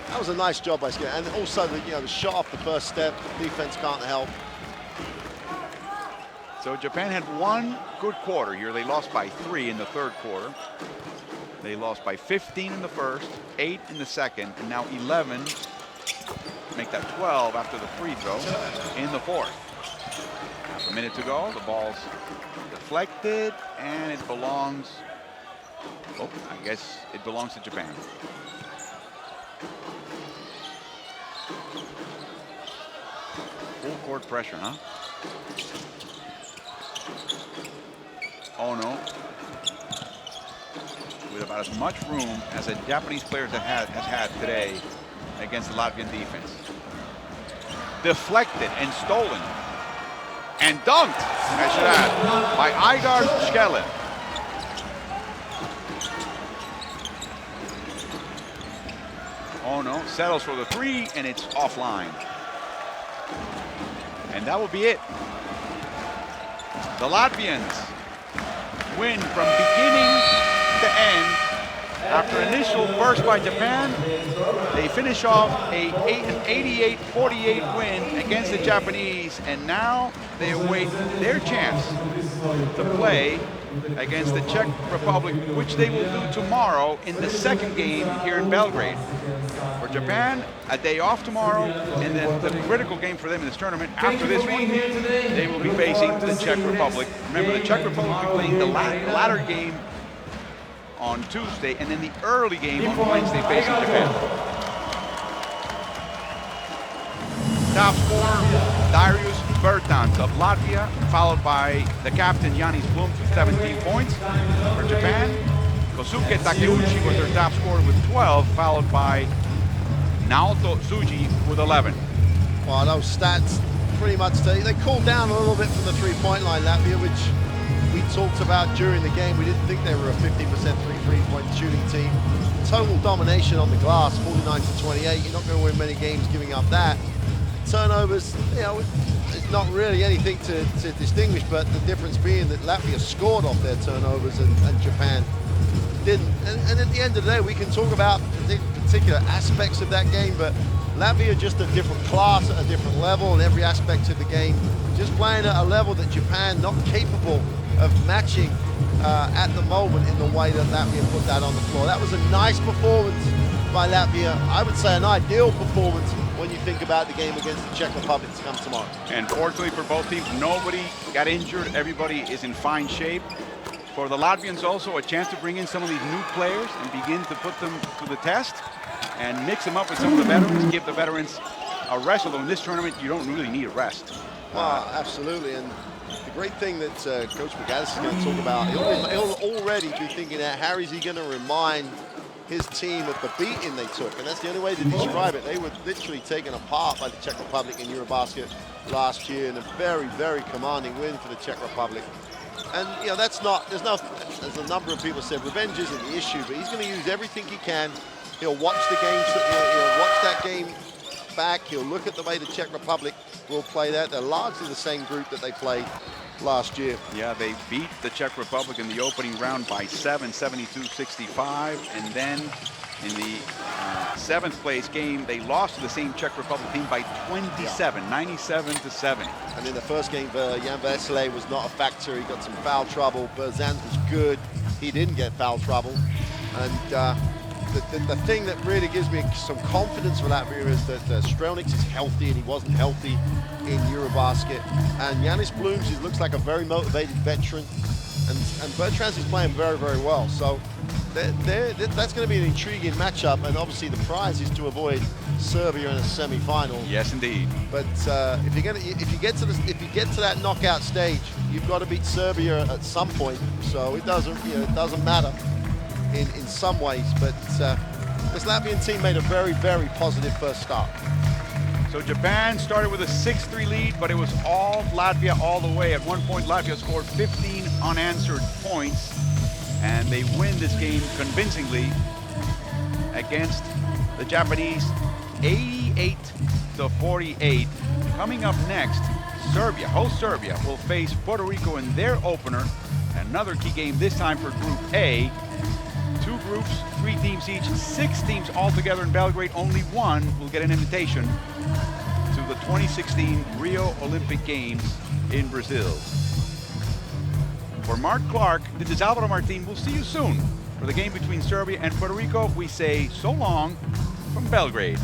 That was a nice job by Skele, and also the shot off the first step. The defense can't help. So Japan had one good quarter here. They lost by 3 in the third quarter. They lost by 15 in the first, 8 in the second, and now 11. Make that 12 after the free throw in the fourth. Half a minute to go. The ball's deflected, and it belongs. Oh, I guess it belongs to Japan. Full court pressure, huh? Oh no. With about as much room as a Japanese player has had today against the Latvian defense. Deflected and stolen. And dunked, I should add, by Igor Skele. Oh no, settles for the 3, and it's offline. And that will be it. The Latvians win from beginning to end. After initial burst by Japan, they finish off an 88-48 win against the Japanese, and now they await their chance to play against the Czech Republic, which they will do tomorrow in the second game here in Belgrade. For Japan, a day off tomorrow, and then the critical game for them in this tournament after this one, they will be facing the Czech Republic. Remember, the Czech Republic will be playing the latter game on Tuesday, and then the early game on Wednesday facing Japan. Top scorer, Darius Bertans of Latvia, followed by the captain Jānis Blums with 17 points. For Japan, Kosuke Takeuchi was their top scorer with 12, followed by Naoto Tsuji with 11. Well, those stats pretty much, they cooled down a little bit from the three-point line, Latvia, which we talked about during the game. We didn't think they were a 50% three-point shooting team. Total domination on the glass, 49-28. You're not going to win many games giving up that. Turnovers, it's not really anything to distinguish, but the difference being that Latvia scored off their turnovers and Japan didn't. And at the end of the day, we can talk about particular aspects of that game, but Latvia just a different class at a different level in every aspect of the game. Just playing at a level that Japan not capable of matching at the moment in the way that Latvia put that on the floor. That was a nice performance by Latvia. I would say an ideal performance when you think about the game against the Czech Republic to come tomorrow. And fortunately for both teams, nobody got injured. Everybody is in fine shape. For the Latvians also, a chance to bring in some of these new players and begin to put them to the test and mix them up with some of the veterans, give the veterans a rest. Although in this tournament, you don't really need a rest. Absolutely. And the great thing that Coach McAdis is going to talk about, he'll already be thinking that how is he going to remind his team of the beating they took, and that's the only way to describe it. They were literally taken apart by the Czech Republic in Eurobasket last year in a very, very commanding win for the Czech Republic. And that's not, there's a number of people said revenge isn't the issue, but he's going to use everything he can. He'll watch the games, he'll watch that game back. He'll look at the way the Czech Republic will play that. They're largely the same group that they played last year. Yeah, they beat the Czech Republic in the opening round by 7, 72-65, and then in the seventh place game, they lost to the same Czech Republic team by 27, 97-70. And in the first game, Jan Vesely was not a factor. He got some foul trouble. Berzant was good. He didn't get foul trouble. And the thing that really gives me some confidence for Latvia is that Strelnieks is healthy, and he wasn't healthy in Eurobasket. And Jānis Blums, he looks like a very motivated veteran. And Bertrands is playing very, very well. So That's going to be an intriguing matchup, and obviously the prize is to avoid Serbia in a semi-final. Yes, indeed. But if you get to that knockout stage, you've got to beat Serbia at some point. So it doesn't matter in some ways. But this Latvian team made a very, very positive first start. So Japan started with a 6-3 lead, but it was all Latvia all the way. At one point, Latvia scored 15 unanswered points, and they win this game convincingly against the Japanese, 88-48. Coming up next, Serbia, host Serbia, will face Puerto Rico in their opener. Another key game this time for Group A. 2 groups, 3 teams each, 6 teams altogether in Belgrade. Only one will get an invitation to the 2016 Rio Olympic Games in Brazil. For Mark Clark, this is Alvaro Martin. We'll see you soon for the game between Serbia and Puerto Rico. We say so long from Belgrade.